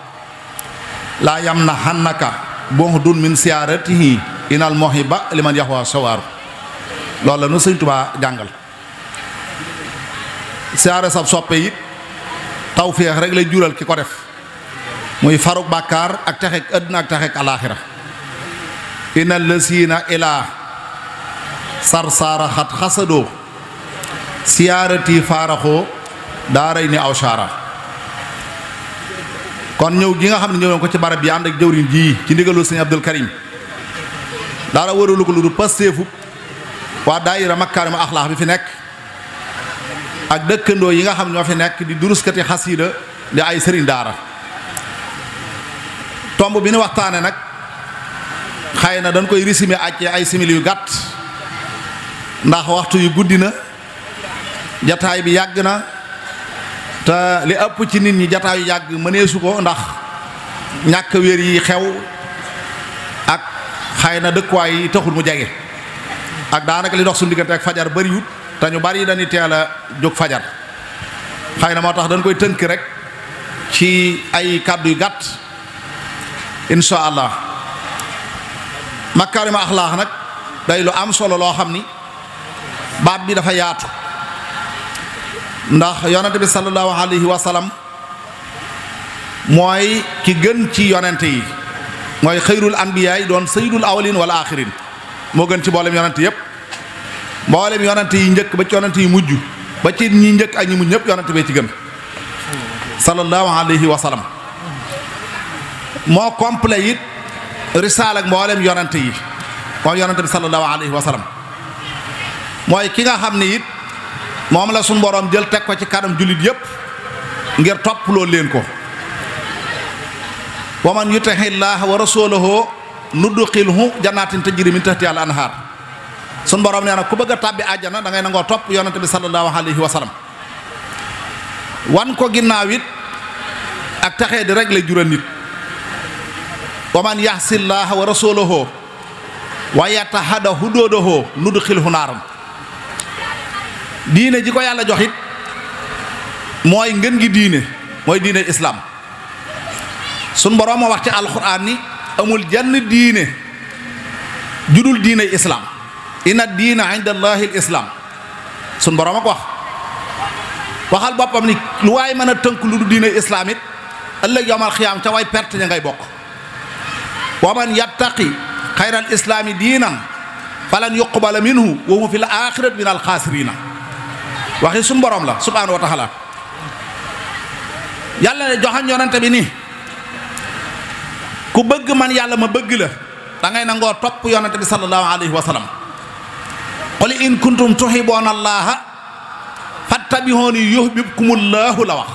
laa yam na xannaka bon dun min siyaaratihi inal mohiba liman yaxwa sawaaru loolu la nu sëñ Touba jàngal siyaare sab soppe it tawféex rek lay jural ki ko def muy faruk bàkkaar ak texek àddina ak texek alaaxira inal lasiina ilaa sarsaara xat xasadoo siyaarati faaraxoo daaray ni aw saara kon ñëw gi nga xam ne ñëwoon ko ci barab bi ànd ak jëwriñ ji ci ndigalul sëñ Abdul Karim daara wëralu ko lu du pasteefu waa daayira Makaarimul Axlaaq bi fi nekk ak dëkkandoo yi nga xam ñoo fi nekk di duruskati xasiida di ay sëriñ daara tomb bi ni waxtaane nag xëy na dañ koy résumé ak ay simili yu gàtt ndax waxtu yu guddi na jataay bi yàgg na te li ëpp ci nit ñi jataay yu yàgg mëneesu ko ndax ñàkk wér yi xew ak xëy na dëkkuwaay yi taxul mu jege ak daanaka li dox suñu diggante ak fajar bariwut te ñu bari dañuy teel a jóg fajar xëy na moo tax dañ koy tënk rek ci ay kàddu yu gàtt insha allah Makaarimul Axlaaq nag day lu am solo loo xam ni baat bi dafa yaatu ndax yonente bi sallallahu alayhi wa sallam mooy ki gën ci yonente yi mooy xayrul anbiyaay doon sayyidul awwalin wal axirin moo gën ci mboolem yonente yépp mboolem yonente yi njëkk ba ci yonente yi mujj ba ci ñi njëkk ak ñi mujj ñëpp yonente bee ci gën sallallahu alayhi wa sallam moo complet it risaal ak mboolem yonente yi moom yonente bi sallallahu alayhi wa sallam mooy ki nga xam ne it moom la suñu boroom jël teg ko ci kanam jullit yépp ngir topp loolu leen ko wa man yuti'i llaaha wa rasuulahu nudxilhu jannaatin tajri min tahtiha al anhaar suñu boroom nee na ku bëgg a tàbbi àjjana da ngay nangoo topp yonente bi sallallahu alayhi wa sallam wan ko ginnaaw it ak taxee di rek lay jural nit wa man yaxsi llaaha wa rasuulahu wa yatahadda huduudahu nudxilhu naaran diine ji ko yàlla jox it mooy ngën gi diine mooy diine islaam sun boroom moo wax ci alxuraan ni amul jenn diine judul diine islaam inna diina inda allahi islaam sun boroom a ko wax waxal boppam ni lu waay mën a tënk lu du diine islaam it ëllëg yawmal xiyaam ca way perte ña ngay bokk wa man yattaqi xayral islaami diinan falan yuqbala minhu wa huwa fil aaxirati minal xaasiriina waxi suñu borom la subhaanahu wa taala yàlla ne joxañ yonente bi nii ku bëgg man yàlla ma bëgg la da ngay nangoo topp yonente bi sallallahu alayhi wa sallam qul in kuntum tuhibbuuna allaha fattabi'uuni yuhbibkumullahu la wax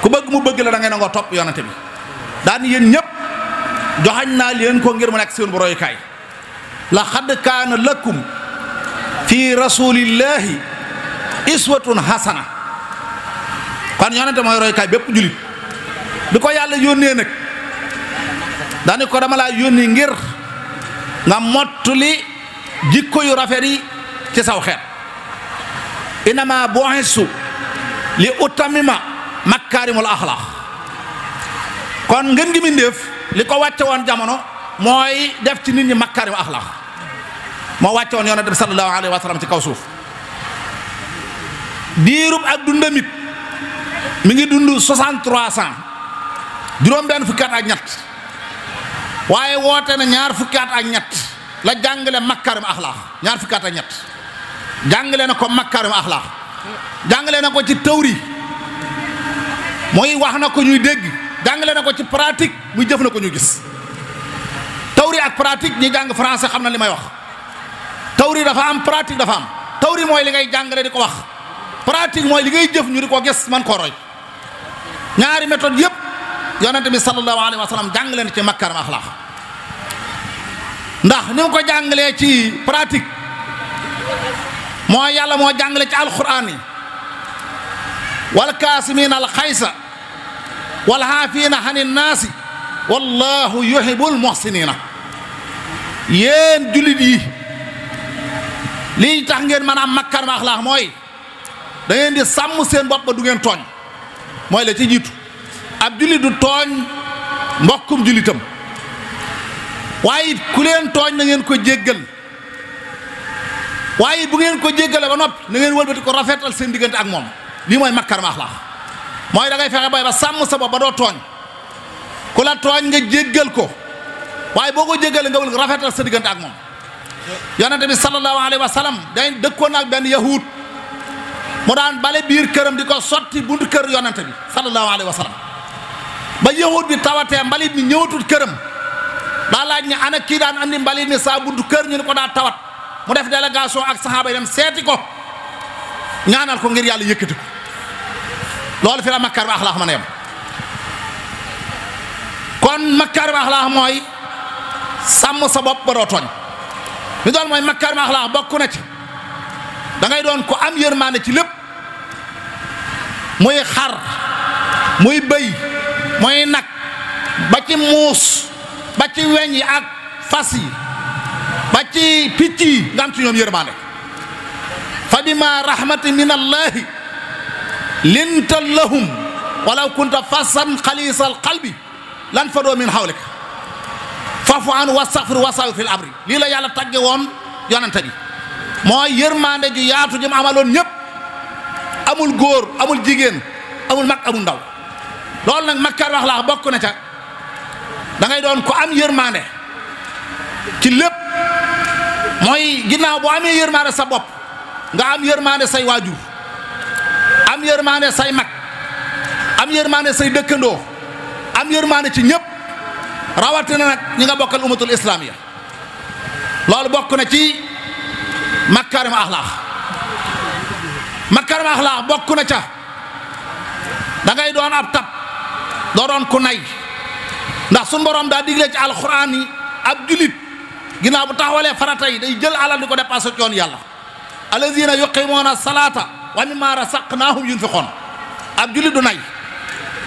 ku bëgg mu bëgg la da ngay nangoo topp yonente bi daan yéen ñépp joxañ naa leen ko ngir mu nekk seen bu royukaay laqad kaana lakum fi rasulillahi iswatun hasana kon yonente mooy roykaay bépp julit bi ko yàlla yónnee nag daani ko dama laa yónni ngir nga mottuli jikko yu rafet yi ci saw xeet inama bu'istu li utammima makaarimul axlaaq kon ngeen gi mindéef li ko wàcce woon jamono mooy def ci nit ñi makaarimul axlaaq moo wàcce woon yonente bi sallallahu alayhi wa sallam ci kaw suuf diirub ak dundamit mi ngi dund 63 ans juróom benn fukki at ak ñett waaye woote na ñaar fukki at ak ñett la jàngale makaarim axlaax ñaar fukki at ak ñett jàngale na ko makaarim axlaax jàngale na ko ci tawri mooy wax na ko ñuy dégg jàngale na ko ci pratique muy jëf na ko ñu gis tawri ak pratique ñi jàng français xam na li may wax tawri dafa am pratique dafa am tawri mooy li ngay jàngale di ko wax pratique mooy li ngay jëf ñu di ko gis man koo roy ñaari méthode yépp yonente bi sallallahu alayhi wa sallam jàngale na ci makaarim axlaax ndax ni mu ko jàngalee ci pratique moo yàlla moo jàngale ci alxuraan yi wal kaasimiina al xaysa wal xaafiina xani naasi wallahu yuhibbul muhsiniina. yéen jullit yi lii tax ngeen mën a am makaarimul axlaaq mooy da ngeen di sàmm seen bopp ba du ngeen tooñ mooy la ci jiitu ab jullit du tooñ mbokkum jullitam waaye it ku leen tooñ na ngeen ko jéggal waaye bu ngeen ko jéggale ba noppi na ngeen wëlbati ko rafetal seen diggante ak moom lii mooy makaarimul axlaaq mooy da ngay fexe bay ba sàmm sa bopp ba doo tooñ ku la tooñ nga jéggal ko waaye boo ko jéggale nga wël rafetal sa diggante ak moom. yonente bi sallallahu alayhi wa sallam day dëkkoon ak benn yahud mu daan bale biir këram di ko sotti buntu kër yonente bi sallallahu alayhi wa sallam ba yahud bi tawatee mbalit mi ñëwatul këram daa laaj ni ana kii daan andi mbalit mi saa buntu kër ñu ne ko daa tawat mu def délégation ak saxaaba yi dem seeti ko ñaanal ko ngir yàlla yëkkati ko loolu fi la makaarimul axlaaq mën a yem. kon makaarimul axlaaq mooy sàmm sa bopp ba doo tooñ li doon mooy makaarimul axlaaq bokk na ci da ngay doon ko am yërmaande ci lépp muy xar muy bëy muy nag ba ci muus ba ci weñ yi ak fas yi ba ci picc yi nga am ci ñoom yërmaande. fa bima rahmatin min allahi linta lahum walaw kunta fassan xalisal qalbi lan fadoo min hawlik faafu an wastaghfir wasawi fil amri lii la yàlla tagge woon yonente bi mooy yërmande ju yaatu jëm amaloon ñëpp amul góor amul jigéen amul mag amul ndaw loolu nag makaarimul axlaaq bokk na ca da ngay doon ko am yërmande ci lépp mooy ginnaaw boo amee yërmande sa bopp nga am yërmande say waajur am yërmande say mag am yërmande say dëkkandoo am yërmande ci ñëpp rawatina nag ñi nga bokkal umatul islamiya loolu bokk na ci makaarimul axlaaq makaarimul axlaaq bokk na ca da ngay doon ab tab doo doon ku nay ndax suñu borom daa digle ci alxuraan yi ab julit ginnaaw bu taxawalee farata yi day jël alal di ko dépassé ci yoon yàlla allazina yuqimuuna salaata wa mimma razaqnaahum yunfiqoon ab julit du nay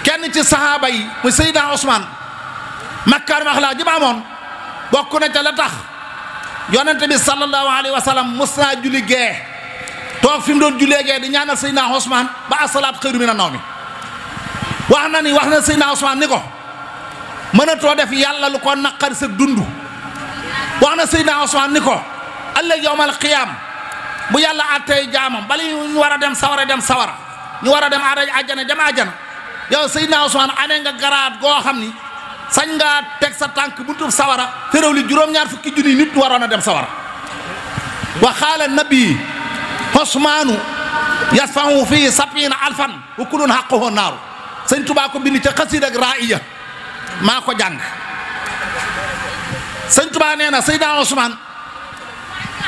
kenn ci sahaaba yi muy Seydina Ousmane makaarimul axlaaq ji ba amoon bokk na ca la tax yonente bi sallallahu alayhi wa sallam mos naa julli gee toog fi mu doon jullee gee di ñaanal Seydina Ousmane ba asalaat xayru mina nawmi wax na Seydina Ousmane ni ko mënatoo def yàlla lu ko naqari sa dund wax na Seydina Ousmane ni ko ëllëg yawmal qiyaam bu yàlla attee jaamam bali ñu war a dem sawara ñu war a dem àjjana dem àjjana yow Seydina Ousmane amee nga garaat goo xam ni sañ ngaa teg sa tànk buntub sawara féréw li juróom-ñaar fukki junni nit waroon a dem sawara wa xaala nabi Ousmaanu yasfahu fii sapiina alfan wa kulun xaquhu naaru sëñ Tubaa ko bind ca xasiid ak raaya maa ko jàng sëñ Tubaa nee na Seydina Ousmane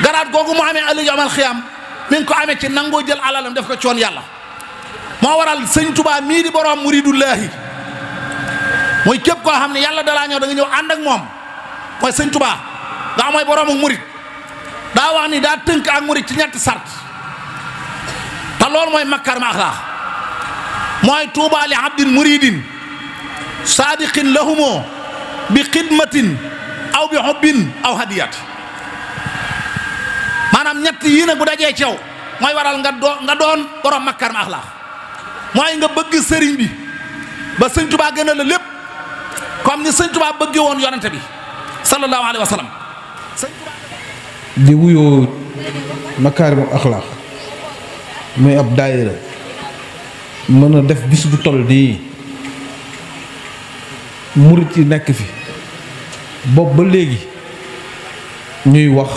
garaat googu mu amee ëllëg yawmal xiyaam mi ngi ko amee ci nangoo jël alalam def ko coon yàlla moo waral sëñ Tubaa mii di borom muridullaahi mooy képp koo xam ne yàlla dalaa ñëw da nga ñëw ànd ak moom mooy sëñ Tubaa daa mooy boroomu murid daa wax ni daa tënk ak murid ci ñetti sart te loolu mooy makaarimul axlaaq mooy tuubaa li abdin muridin saadiqin lahumoo bi xidmatin aw bi xubbin aw hadiyat maanaam ñett yii nag bu dajee ci yow mooy waral nga doon borom makaarimul axlaaq mooy nga bëgg sëriñ bi ba sëñ Tubaa gën a la lépp comme ni sëñ Tubaa bëggee woon yonente bi sallallahu alayhi wa sallam di wuyoo makaarimul axlaaq muy ab daayira mën a def bis bu toll nii murit yi nekk fi boobu ba léegi ñuy wax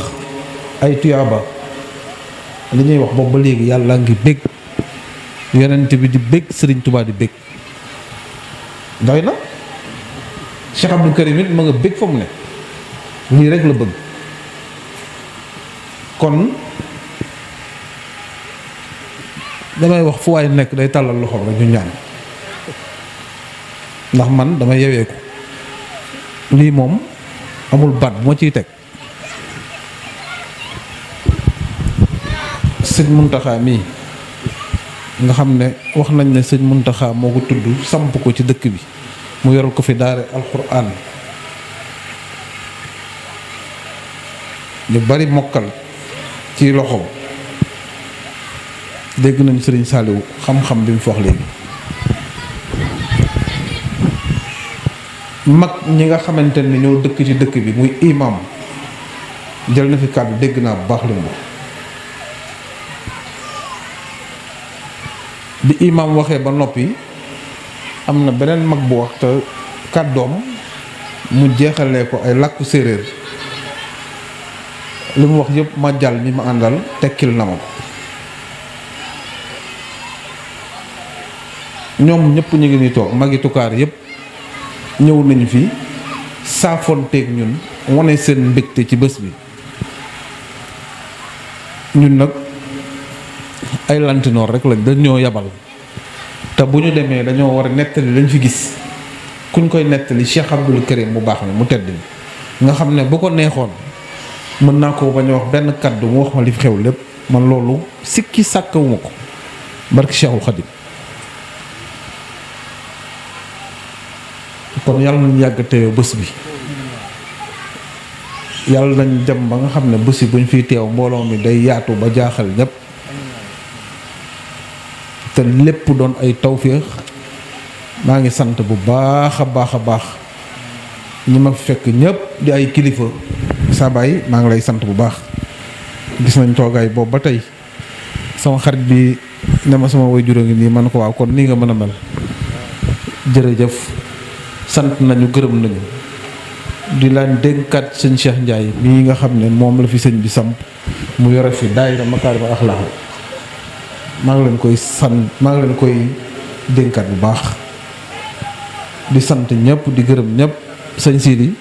ay tuyaaba li ñuy wax boobu ba léegi yàlla ngi bég yonent bi di bég sëriñ Tubaa di bég doy na Cheikh Abdou Karim it ma nga bég fa mu ne lii rek la bëgg kon damay wax fu waay nekk day tàllal loxoom rek ñu ñaan ndax man dama yeweeku lii moom amul baat bu ma ciy teg sëñ Muntaxa mii nga xam ne wax nañ ne sëñ Muntaxa moo ko tudd samp ko ci dëkk bi mu yoral ko fi daare alxuraan ñu bari mokkal ci loxoom. dégg nañu sëriñ Saaliwu xam-xam bi mu fi wax léegi mag ñi nga xamante ne ñoo dëkk ci dëkk bi muy imam jël na fi kàddu dégg naa bu baax li mu wax bi imam waxee ba noppi am na beneen mag bu wax te kàddoom mu jeexalee ko ay làkku séeréer li mu wax yëpp ma jàll mi ma àndal tekkil na ma ko ñoom ñëpp ñu ngi ni toog magi tukaar yëpp ñëw nañu fi saafonteeg ñun wane seen mbégte ci bés bi ñun nag ay lantinoor rek lañ dañoo yabal te bu ñu demee dañoo war a nettali lañ fi gis kuñ koy nettali Cheikh Abdoul Karim mu baax mi mu tedd mi nga xam ne bu ko neexoon mën naa ko bañ a wax benn kaddu mu wax ma li fi xew lépp man loolu sikki sàkkawuma ko barki Cheikhul Khadim kon yàlla nañu yàgg teew bés bi yàlla nañ dem ba nga xam ne bés yi buñ fiy teew mbooloo mi day yaatu ba jaaxal ñépp te lépp doon ay tawféex maa ngi sant bu baax a baax a baax ñi ma fekk ñépp di ay kilifa saa baay maa ngi lay sant bu baax gis nañ toogaay boobu ba tey sama xarit bi ne ma sama way juróom ngi nii man ko waaw kon nii nga mën a mel jërëjëf sant nañu gërëm nañu di laan dénkaat sëñ Cheikh Ndiaye mii nga xam ne moom la fi sëñ bi samp mu yore fi daayira Makarimal Akhlaq maa ngi leen koy maa ngi leen koy dénkaat bu baax di sant ñëpp di gërëm ñëpp sëñ Sidi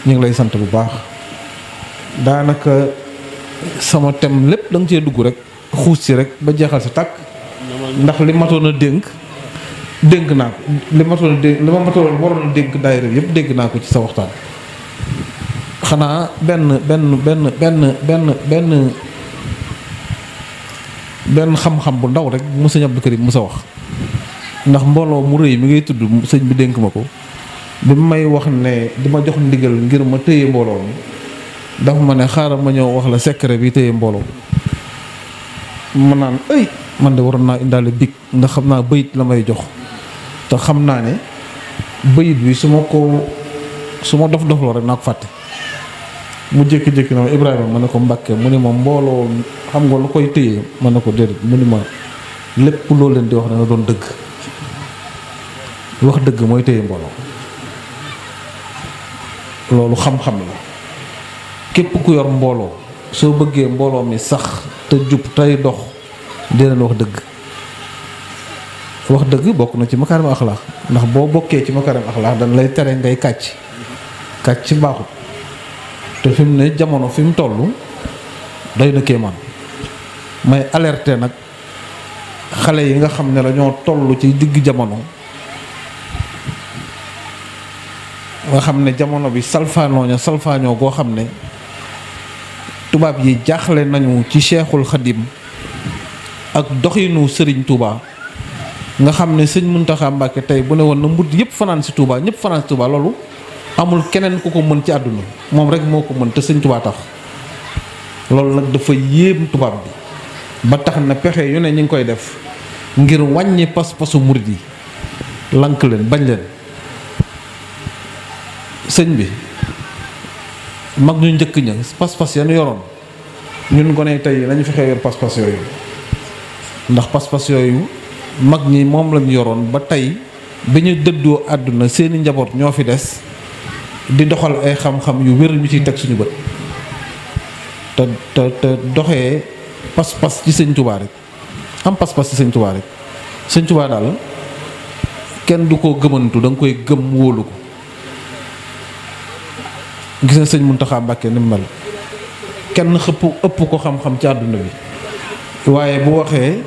ñu ngi lay sant bu baax daanaka sama thème lépp da nga cee dugg rek xuus ci rek ba jeexal sa tàkk ndax li matoon a dénk naa ko li ma matoon waroon a dénk daayira yëpp dégg naa ko ci sa waxtaan xanaa benn xam-xam bu ndaw rek mu sëñ Abdou Karim mu sa wax ndax mbooloo mu rëy mi ngay tudd sëñ bi dénk ma ko bi may wax ne di ma jox ndigal ngir ma téye mbooloo mi dafa ma ne xaaral ma ñëw wax la secret bi téye mbooloo ma naan ay man de waroon naa indaale big ndax xam naa bëyit la may jox te xam naa ne bëyit bi su ma dof dofloo rek naa ko fàtte mu jékki-jékki na ma Ibrahima ma ne ko Mbàkke mu ne ma mbooloo xam nga lu koy téye ma ne ko déedéet mu ne ma lépp loo leen di wax dana doon dëgg wax dëgg mooy téye mbooloo loolu xam-xam la képp ku yor mbooloo soo bëggee mbooloo mi sax te jub tey dox dina wax dëgg wax dëgg bokk na ci Makarimal Akhlaq ndax boo bokkee ci Makarimal Akhlaq dañ lay tere ngay kàcc baaxut te fi mu ne jamono fi mu toll day na kéemaan may alerter nag xale yi nga xam ne dañoo toll ci digg jamono nga xam ne jamono bi salfaañoo goo xam ne tubaab yi jaaxle nañu ci Cheikhul Khadim ak doxinu Serigne Touba nga xam ne sëñ Muntaxa Mbàkke tey bu ne woon na mbut yëpp fanaan si Touba ñëpp fanaan si Touba loolu amul keneen ku ko mën ci àdduna moom rek moo ko mën te sëñ Touba tax loolu nag dafa yéem tubaab bi ba tax na pexe yu ne ñu ngi koy def ngir wàññi pas-pasu murit yi lank leen bañ leen sëñ bi mag ñu njëkk ña pas-pas ya ñu yoroon ñun gone tey nañu fexe yor pas-pas yooyu ndax pas-pas yooyu mag ñi moom lañu yoroon ba tey bi ñu dëddoo àdduna seeni njaboot ñoo fi des di doxal ay xam-xam yu wér ñu ciy teg suñu bët te doxee pas-pas ci sëñ Touba rek am pas-pas ci sëñ Touba rek sëñ Touba daal kenn du ko gëmantu da nga koy gëm wóolu ko gis na sëñ Muntaxa Mbàkke ni mu mel kenn ëpp ko xam-xam ci àdduna bi waaye bu waxee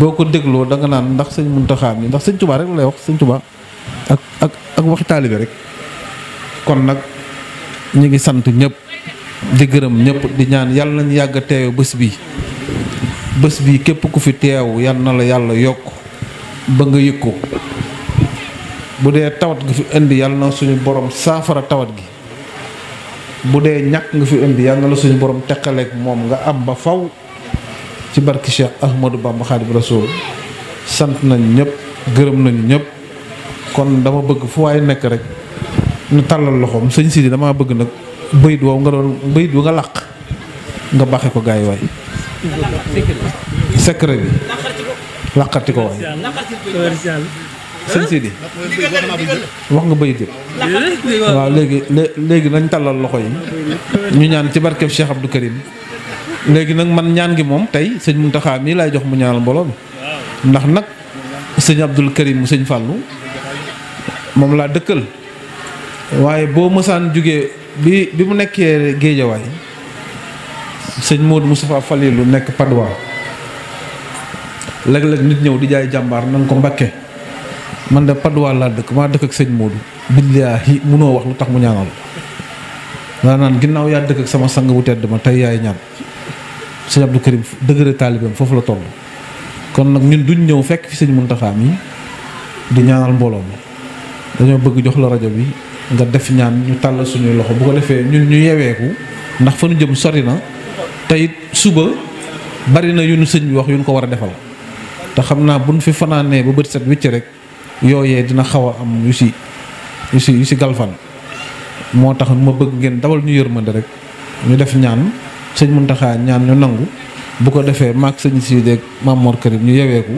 boo ko dégloo da nga naan ndax sëñ Muntaxa mi ndax sëñ Touba rek la lay wax sëñ Touba ak waxi taalibe rek kon nag ñu ngi sant ñëpp di gërëm ñëpp di ñaan yàlla nañu yàgg a teewe bés bi bés bi képp ku fi teew yal na la yàlla yokk ba nga yëg ko bu dee tawat nga fi indi yal na suñu borom saafara tawat gi bu dee ñàkk nga fi indi yal na la suñu borom teqaleeg moom nga am ba faw ci barki Cheikh Ahmadou Bamba Xaadimu Rasuul sant nañ ñëpp gërëm nañu ñëpp kon dama bëgg fu waay nekk rek ñu tàllal loxoom sëñ Sidi dama bëgg nag bayit woowu nga doon bayit wu nga làq nga baxe ko gaay waay secret bi làqati ko waay sëñ Sidi wax nga bayit yi waaw léegi nañ tàllal loxo yi ñu ñaan ci barkeb Cheikh Abdou Karim léegi nag man ñaan gi moom tey sëñ Muntaxa mii laay jox mu ñaanal mbooloo mi ndax nag sëñ Abdou Karim mu sëñ Fàllu moom laa dëkkal waaye boo mësaan jógee bi mu nekkee Géejawaay sëñ Modou Moustapha Falilou nekk Padois léeg-léeg nit ñëw di jaay jàmbaar na nga ko Mbakke man de Padois laa dëkk maa dëkk ak sëñ Modou billaahi munoo wax lu tax mu ñaanal daa naan ginnaaw yaa dëkk ak sama sang bu tedd ma tey yaay ñaan sëñ Abdou Karim dëgëre taalibeem foofu la toll kon nag ñun duñ ñëw fekk fi sëñ Muntaxa mi di ñaanal mbooloo mi dañoo bëgg jox la rajo bi nga def ñaan ñu tàll suñuy loxo bu ko defee ñun ñu yeweeku ndax fa nu jëm sori na te it suba bari na yu nu sëñ bi wax yu nu ko war a defal te xam naa buñ fi fanaanee ba bët set wicc rek yooyee dina xaw a am yu si galfan moo tax ma bëgg ngeen dawal ñu yërmande rek ñu def ñaan sëñ Muntaxa ñaan ñu nangu bu ko defee maag sëñ Sidi ak Maam Mor Karim ñu yeweeku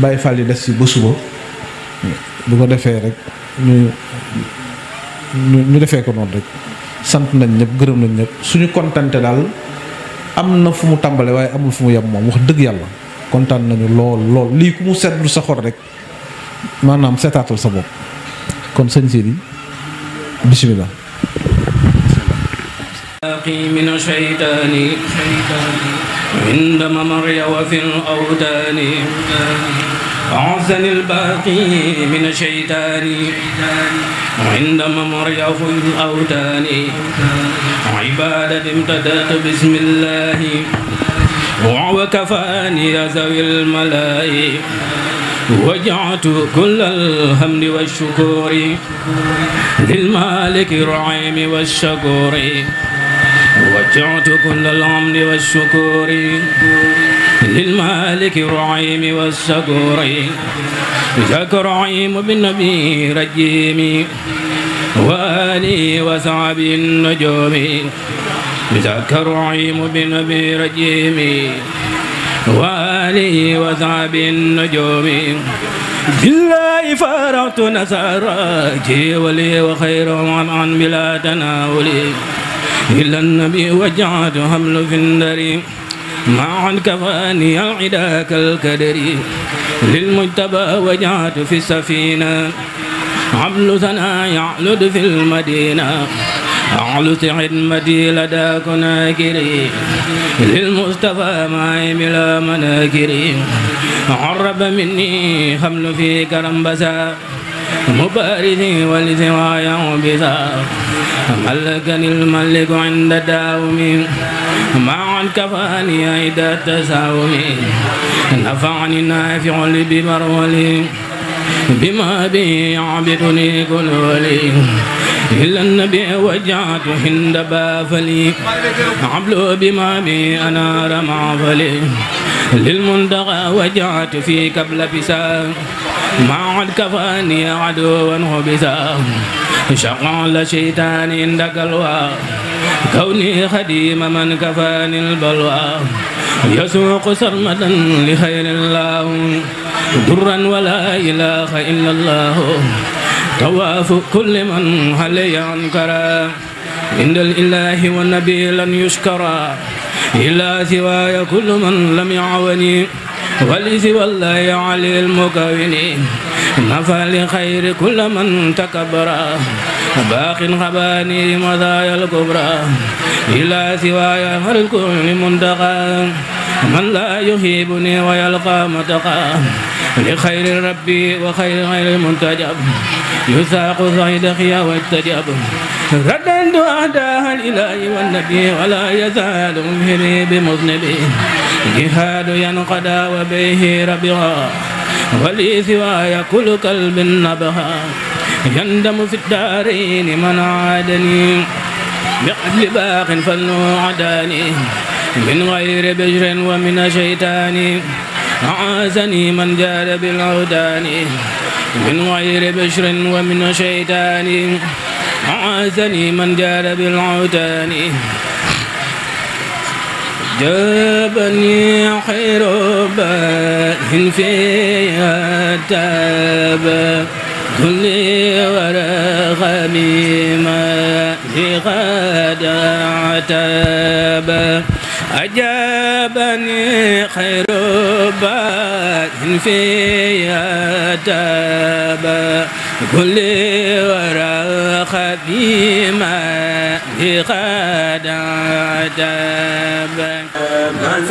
Baay Faal yi des si ba suba bu ko defee rek ñu defee ko noonu rek sant nañ ñëpp gërëm nañ ñëpp suñu kontante daal am na fu mu tàmbale waaye amul fu mu yem moom wax dëgg yàlla kontaan nañu lool lii ku mu seetlu sa xol rek maanaam seetaatal sa bopp kon sëñ Sidi bismillah من الشيطان عند ممر وفي الأوتان أعزني الباقي من الشيطان عند ممر وفي الأوتان عبادة امتدت بسم الله وكفاني ذوي الملائكة وجعت كل الحمد والشكر للمالك الرحيم والشكور وجعت كل الحمد والشكر للمالك الرحيم والشكور ذاك الرحيم بالنبي رجيم وآله وصحبه النجوم ذاك الرحيم بالنبي رجيم وآله وصحبه النجوم بالله فرحت نصارى ولي وخير عن بلا تناول إلا النبي وجعت حمل في النار معا كفاني العدا كالكدر للمجتبى وجعت في السفينة عبل ثنا يعلد في المدينة أعلو خدمتي لدى كناكري للمصطفى معي بلا مناكري عرب مني حمل في كرمبسا مبارزي ولسوايا بسا ملكني الملك عند داوم معا كفاني عند التساوم نفعني النافع بمرولي بما به يعبدني كل ولي إلا النبي وجعت هند بافلي عبلو بما بي أنار معفلي للمنتقى وجعت في قبل بسا مع الكفاني عدوا هبسا شغال شيطان عندك الوا كوني خديم من كفاني البلوى يسوق سرمدا لخير الله درا ولا إله إلا الله طواف كل من علي أنكرا عند الإله والنبي لن يشكرا إلا سواي كل من لم يعوني ولسوى الله علي المكون نفى لخير كل من تكبرا باق خباني مذايا الكبرى إلى سوايا هل الكل منتقى من لا يهيبني ويلقى متقى لخير ربي وخير غير المنتجب يساق صعيد خيا واجتجب رددت أعداء الإله والنبي ولا يزال مهري بمذنبي جهاد ينقضى وبه ربها ولي سواي كل كلب نبها يندم في الدارين من عادني بقبل باق فلنو عداني من غير بجر ومن شيطان أعاذني من جاد بالعودان من غير بشر ومن شيطان أعاذني من جاد بالعودان جابني خير باه فيها تاب كل ورغمي ما لغد عتاب أجابني خير باه فيها تاب كل ورغمي ما لغد عتاب من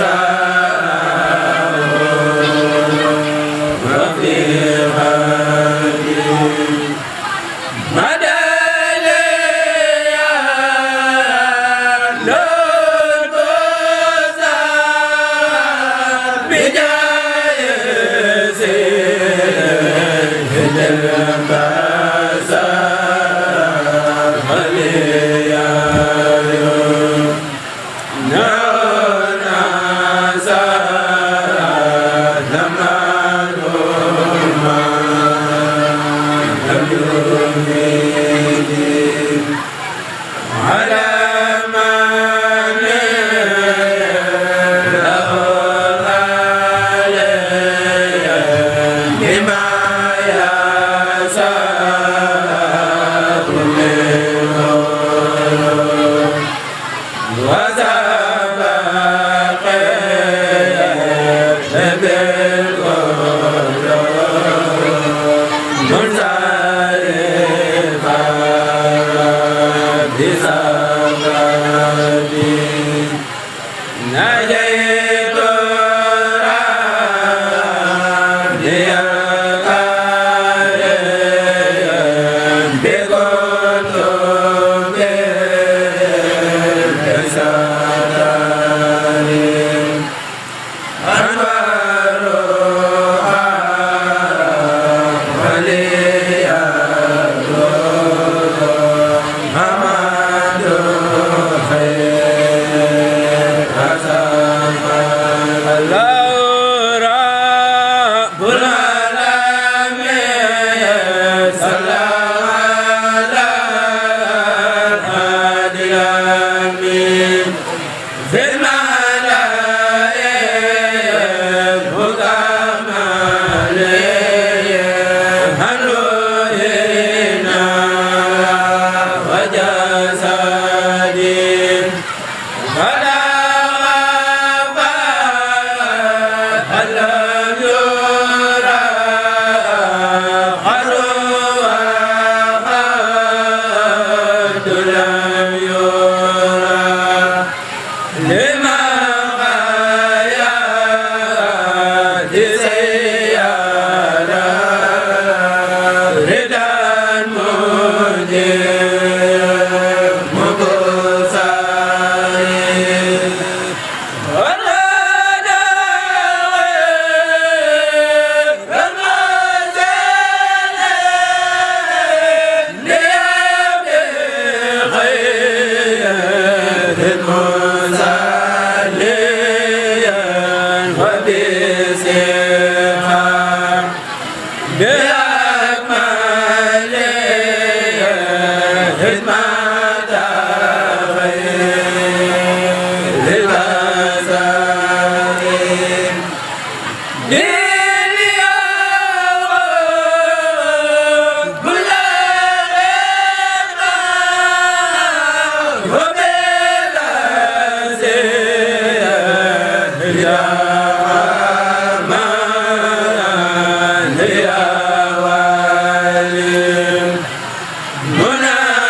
Muna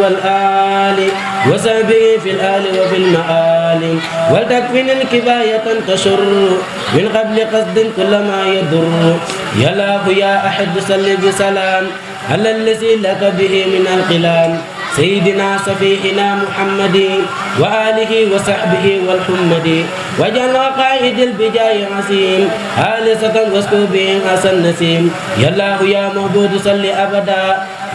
والآل وصحبه في الآل وفي المآل ولتكفني الكفاية تنتشر من قبل قصد كل ما يضر يا الله يا أحد صل بسلام على الذي لك به من القلام سيدنا صفيحنا محمد وآله وصحبه والحمد وجعل قائد البجاي عسيم خالصة واسكو به حسن نسيم يا الله يا معبود صل أبدا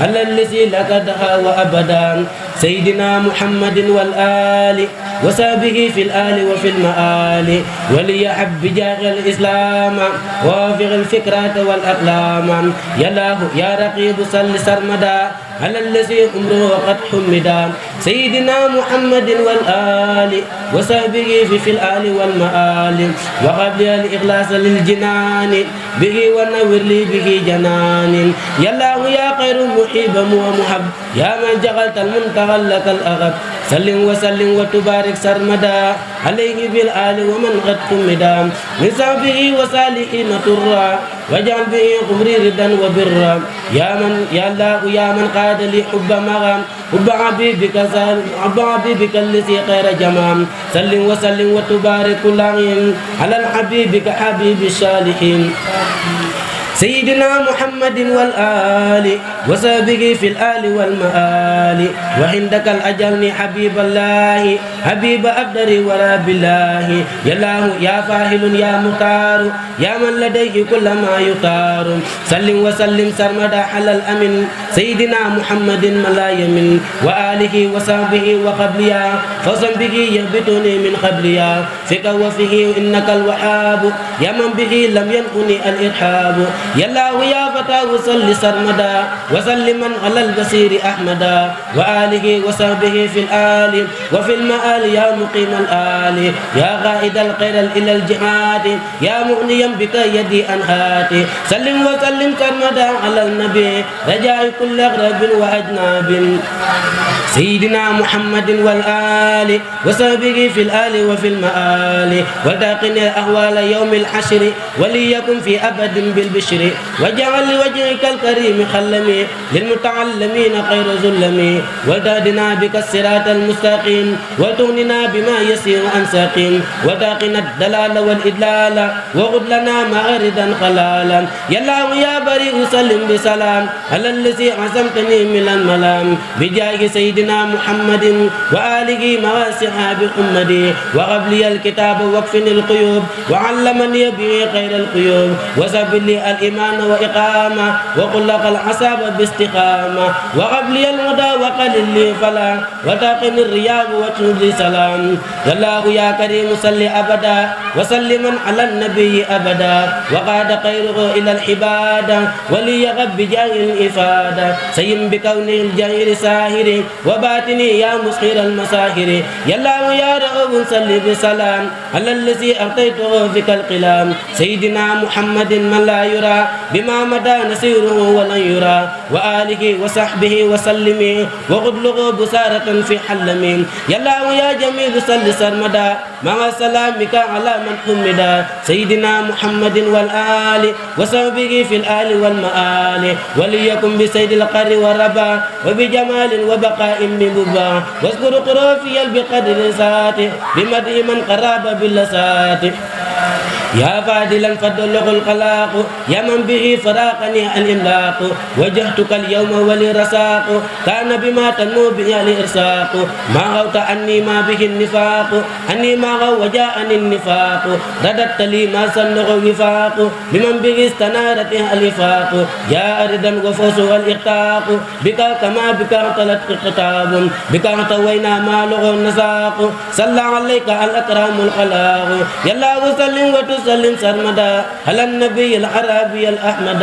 على الذي لك دها وأبدا سيدنا محمد والآل وصحبه في الآل وفي المآل وليحب بجاه الإسلام ووافق الفكرة والأقلام يا الله يا رقيب صل سرمدا على الذي أمره قد حمدا سيدنا محمد والآل وصحبه في الآل والمآل وقبل الإخلاص للجنان به ونور لي به جنان يا الله يا خير محب ومحب يا من جعلت المنتهى لك الأغب سلم وسلم وتبارك سرمدا عليه بالآل ومن قد حمدا من صحبه وصالحين ترى واجعل به قبري ردا وبرا يا الله يا من قاد لي حب مغام حب حبيبك الذي خير جمام سلم وسلم وتبارك كلهم على الحبيب كحبيب الصالحين سيدنا محمد والآل وصحبه في الآل والمآل وعندك الأجل حبيب الله حبيب أقدر ولا بالله يا الله يا فاهل يا مختار يا من لديه كل ما يختار سلم وسلم سرمدا على الأمن سيدنا محمد من لا يمن وآله وصحبه وقبليا فصل به يهبطني من قبليا فيك وفيه إنك الوهاب يا من به لم ينقني الإرحاب يا الله يا فتى وصل سرمدا وسلما على البصير أحمدا وآله وصحبه في الآل وفي المآل يا مقيم الآل يا قائد الخير إلى الجهاد يا مغنيا بك يدي أنهاتي سلم وسلم سرمدا على النبي رجاء كل أغرب وأجناب سيدنا محمد والآل وصحبه في الآل وفي المآل وتقني أهوال يوم الحشر وليكن في أبد بالبشر وجعل لوجهك الكريم خلمي للمتعلمين خير ظلمي وتهدنا بك الصراط المستقيم وتغننا بما يسير عن سقيم وتقنا الدلال والإدلال وغد لنا مغردا خلالا يا الله يا بريء سلم بسلام على الذي عزمتني من الملام بجاه سيدنا محمد وآله مع صحاب أمدي وقبلي الكتاب وكفني القيوب وعلمني به خير القيوب وسبل لي الإيمان وإقامة وخلق الحساب باستقامة وقبلي المدى وقلل لي فلا وتقن الرياض وتنود لي سلام يا الله يا كريم صل أبدا وسلما على النبي أبدا وقاد خيره إلى العبادة وليغب بجاه الإفادة سيم بكونه الجاهر ساهر وباتني يا مسخر المساهر يا الله يا رؤوف صل بسلام على الذي أعطيته فيك القلام سيدنا محمد من لا يرى بما مدى نسيره ولن يرى وآله وصحبه وسلم وغدلغ بسارة في حلم يا الله يا جميل صل سرمدا مع سلامك على من حمدا سيدنا محمد والآل وصحبه في الآل والمآل وليكن بسيد القر والربا وبجمال وبقاء ببا واذكر قروفي بقدر ذاته بمدح من قراب باللسات يا فاضلا فضله الخلاق يا من به فراقني الإملاق وجهتك اليوم ولرساق كان بما تنمو به الإرساق ما غوت عني ما به النفاق أني ما غو وجاءني النفاق رددت لي ما سنغ وفاق بمن به استنارت الإفاق يا أردا وفوز والإختاق بك كما بك اعتلت الخطاب بك اعتوينا ما لغ النساق صلى عليك الأكرام الخلاق يا الله وسلم وتسلم سرمدا على النبي العربي الأحمد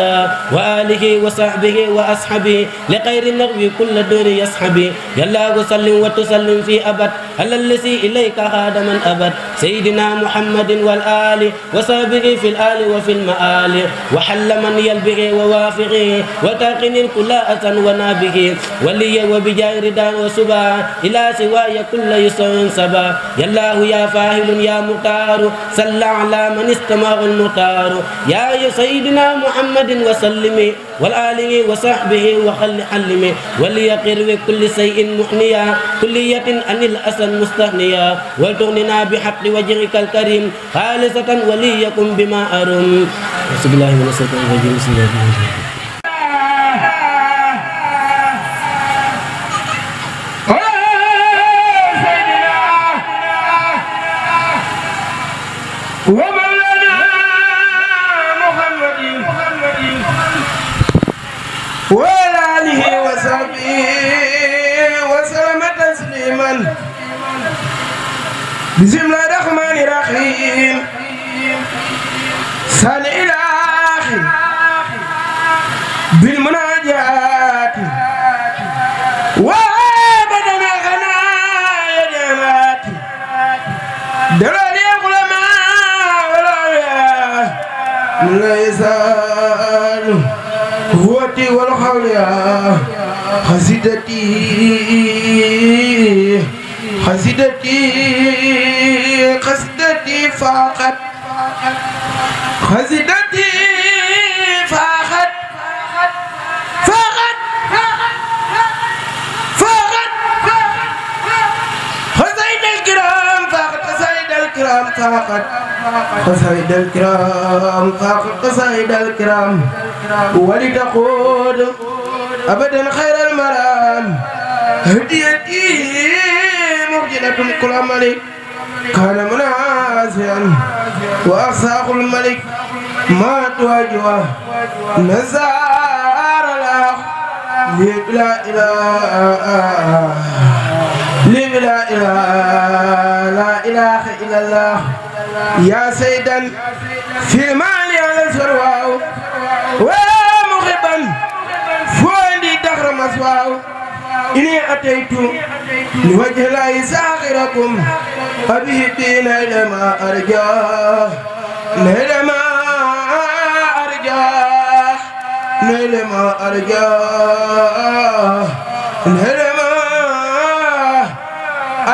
وآله وصحبه وأصحابه لخير النغو كل دور يصحبي يا الله وسلم وتسلم في أبد على الذي إليك هذا من أبد سيدنا محمد والآل وصحبه في الآل وفي المآل وحل من يلبغ ووافقه وتقني كل أسن ونابه ولي وبجاه ردا وسبا إلى سواي كل يسوع سبا يا الله يا فاهل يا مختار صلى على من استماع المختار يا سيدنا محمد وسلم والآله وصحبه وخل حلم وليقر بكل شيء محنيا كلية عن الأسى مستغنيا ولتغننا بحق وجهك الكريم خالصة وليكن بما أرم. بسم الله من الشيطان الرجيم. بسم الله الرحمن الرحيم. ومولانا محمد وعلى آله وصحبه وسلم تسليما. بسم الله الرحمن الرحيم. سال إلهي بالمناجات وابدنا غنايا جمات دلالي ليس قوتي والحوليا حسيدتي فقط حسيدتي فقط حسيد الكرام فقط حسيد الكرام فقط قصائد الكرام فاقد قصائد الكرام ولتقود أبدا خير المرام هديتي مرجلة كل ملك كان مناسيا وأخساق الملك ما تواجه نزار الله لا إله لا إله إلا الله يا سيدا في المال على السرواو ومغبا فوندي دخر مسواو إني أتيت لوجه الله ساخركم أبيه دين إلى ما أرجاه إلى ما أرجاه إلى ما أرجاه إلى ما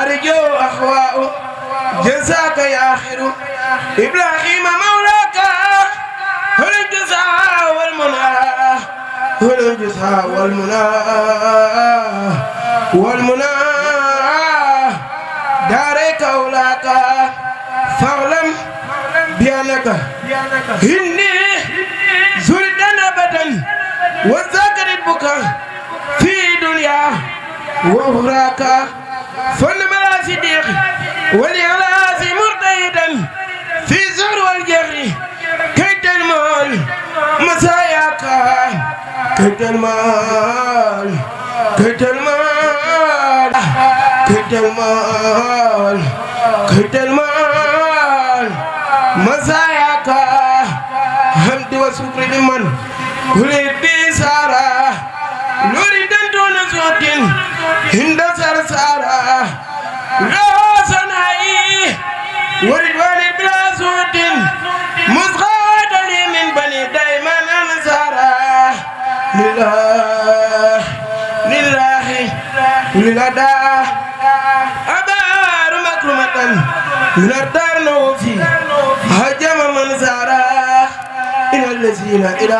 أرجو أخواه جزاك يا آخر إبراهيم مولاك هو الجزاء والمنى هو الجزاء والمنى دارك أولاك فاعلم بأنك إني زرت أبدا وذكرت بك في دنيا وأخراك فنما لا صديق والإخلاص مرتيدا في زهر والجهر كيد المال مساياك كيد المال كيد المال كيد المال كيد المال مساياك حمد وشكر لمن ولد بسارة نريد دون صوت هند سرسارة لا صنعي ورضوان بلا صوت مسغاد لي من بني دايما أنصارا لله للدا أبار مكرمة للدار نوفي هجم من سارا إلى الذين إلى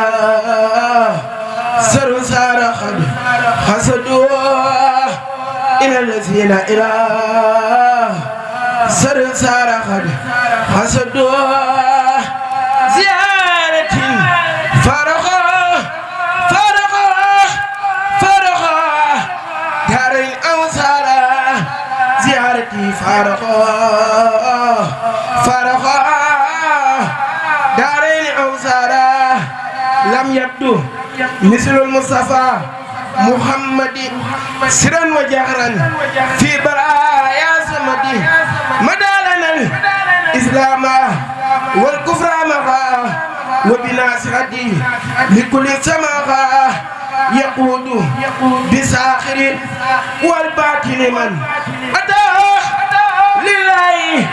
سرسارا قد حسدوا إلى الذين إلى سرسارا قد حسدوا زيارة فرغا دارين أوسارا زيارتي فرغا دارين أوسارا لم يبدو مثل المصطفى محمد سرا وجهرا في برايا سمدي مدالنا الإسلام والكفر مغا وبناصرتي لكل سماغا يقود بساخر والباطن من أتى لله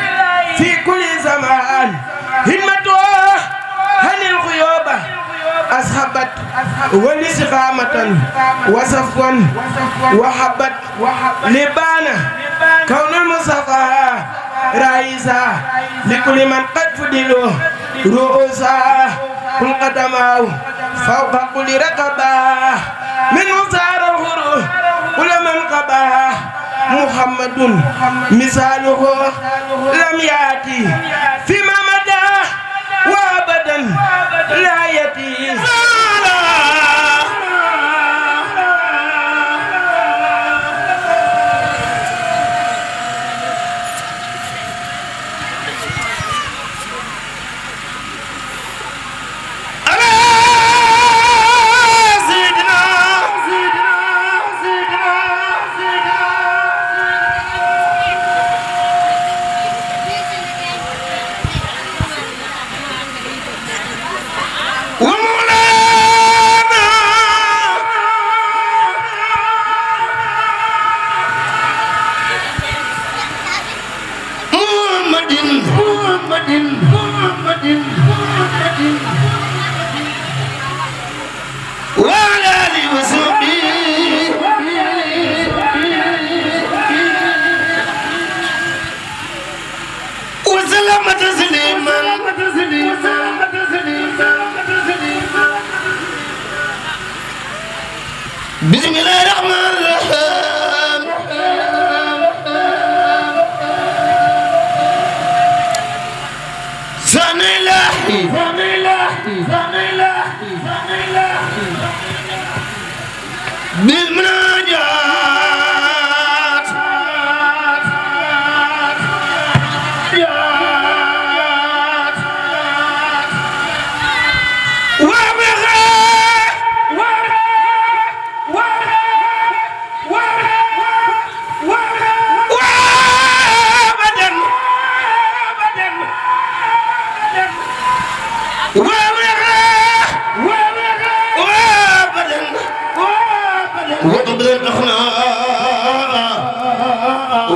في كل زمان همته هن الغيوبة أصحبت والاستقامة وصفوا وحبت لبانا كون المصطفى رئيسا لكل من قد فضلوا رؤوسا كل قدماه فوق كل رقبة من صار الغرور كل من قباه محمد مثاله لم يأتي فيما مدى وابدا لا يأتي بسم الله الرحمن الرحيم سن إلهي بالمناجات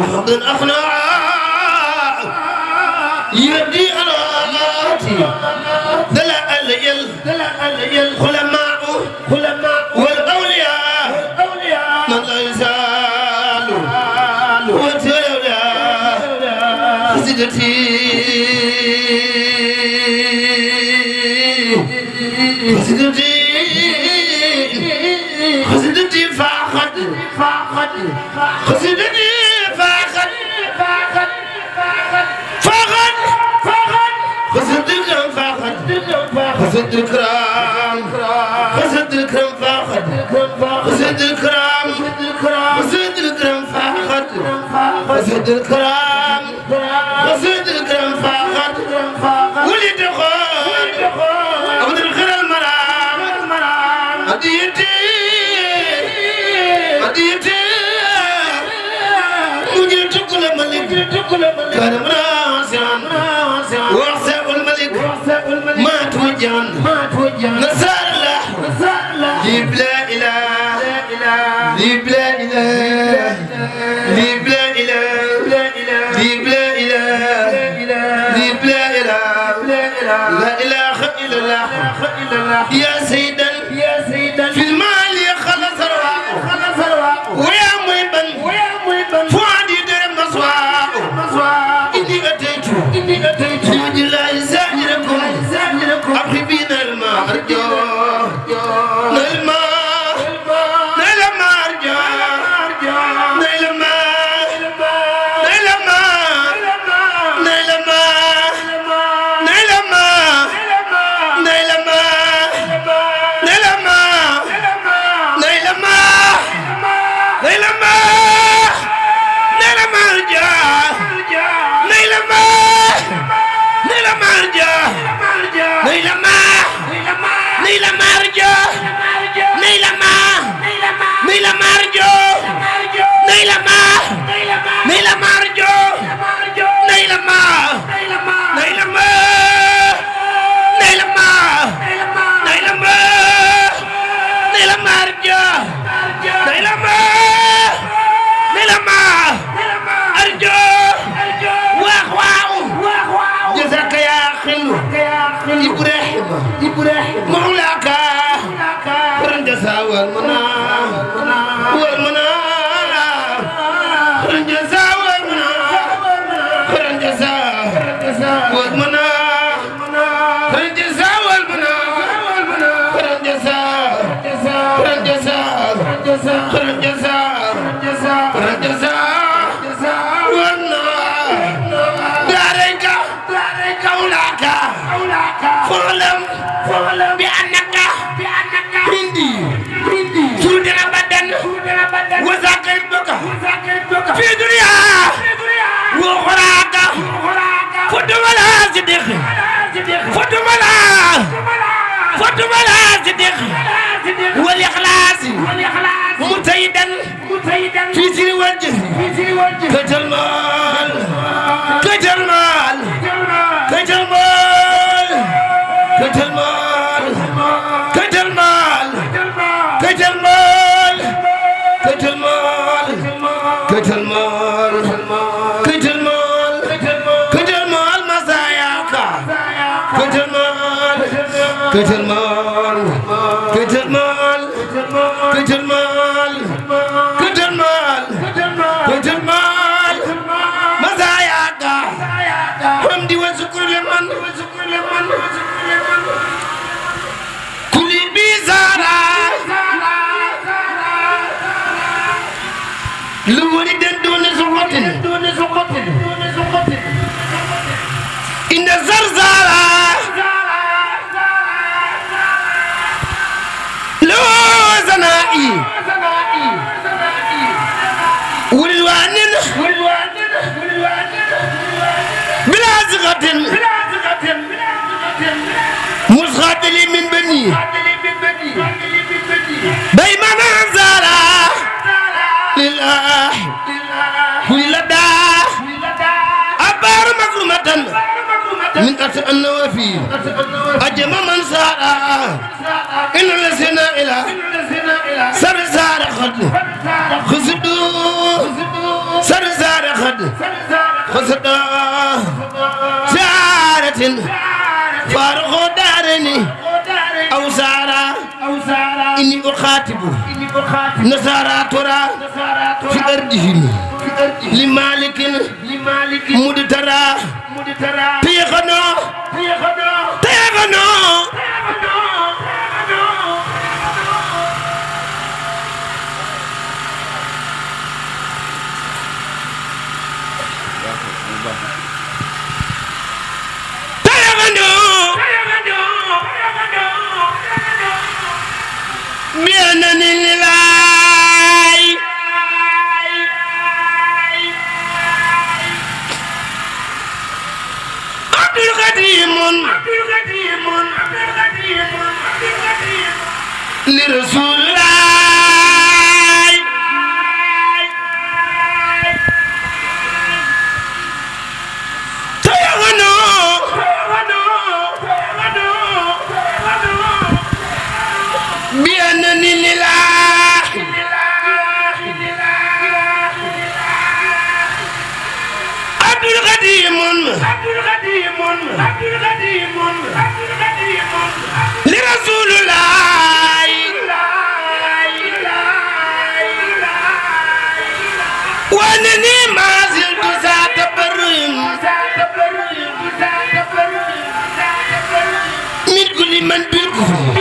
وقبل الأخلاق يدي أراتي دلع اليل خلماء والأولياء من لا يزال وتولى خسدتي خسدتي فاخد خسدتي فاخد خسد الكرام فاخد خسد الكرام خسد الكرام فاخد خسد الكرام خسد الكرام فاخد خسد الكرام خسد الكرام فاخد ولد خد عبد الخير المرام هديتي مجرد كل ملك كان مراسعا وحساب الملك ما توجان نصار الله ليب لا إله ليب لا إله ليب لا إله ليب لا إله ليب لا إله لا إله إلا الله يا سيدا في المال خلص رواقه ويا مهبا فؤادي درم مسواق إني أتيت لوجه الله زاجركم أقربين الماء أرجو نيل الماء أرجو نيل الماء إبراهيم مولاك فرنجسا والمنا فرنجسا والمنا فرنجسا فاعلم بأنك عندي سودنا بدن وذاكرتك في دنيا وأخراك فتملا صديق فتملا صديق والإخلاص متيدا في سر وجه كجمال كجمال كجمال كجمال كجمال كجمال كجمال كجمال كجمال كجمال مزاياك كجمال كجمال كجمال كجمال كجمال كجمال مزاياك حمدي وشكر لمن كل بيزارا لولد دون سقط إن الزرزارة لو زنائي والوانين بلا زغة مسخاتل من بني بيمنا زارا لله ولدا أبار مكرمة من أتى النوافي أجمع من سارا إن الذين إلى سرزار خد خسدوا سرزار خد خسدا زارة فارغ دارني أو سارا إني أخاطب نصارى ترى في أرضهم لمالك مدترى تيغنو تيغنو بأنني لله عبد القديم لرسول الله تيغنو بأنني لله عبد القديم لرسول الله وأنني ما زلت ذات برم من كل من بالكفر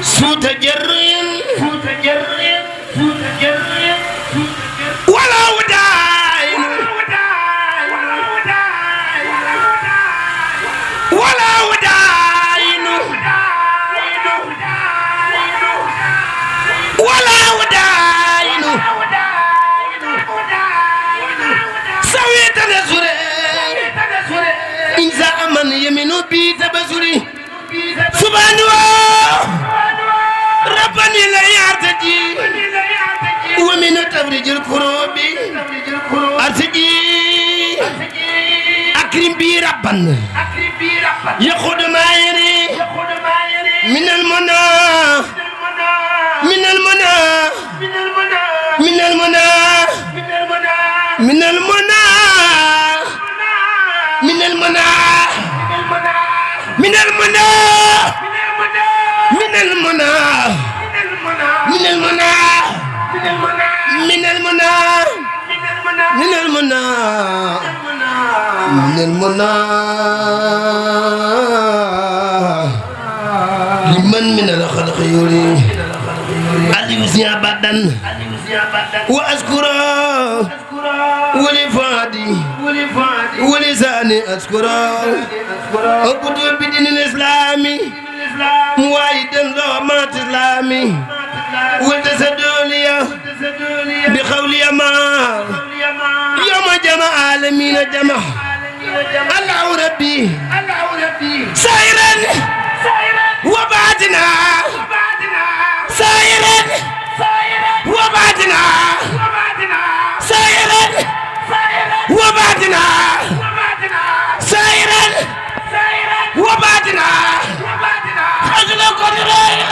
سوت جرين ولا وداين ولا وداين ولا وداين سويت نزوري إنسا أمن يمينو بي تبزوري سبحانه ربني لا يعتدي ومن تفرج الكروب أرتدي أكرم بي ربا يخد ما يري من المنى من المنى من المنى من المنى من المنى من المنى من المنى من المنى من المنى من المنى من المنى لمن من الخلق يري أليوسي أبدا وأذكره ولفادي ولساني أذكره أبدو بدين الإسلامي موايدا لومات إسلامي والتسدولية بقولي ما يوم جمع عالمين جمع الله ربي سائرا وبعدنا سائرا وبعدنا سائرا وبعدنا سائرا وبعدنا أجل قدرين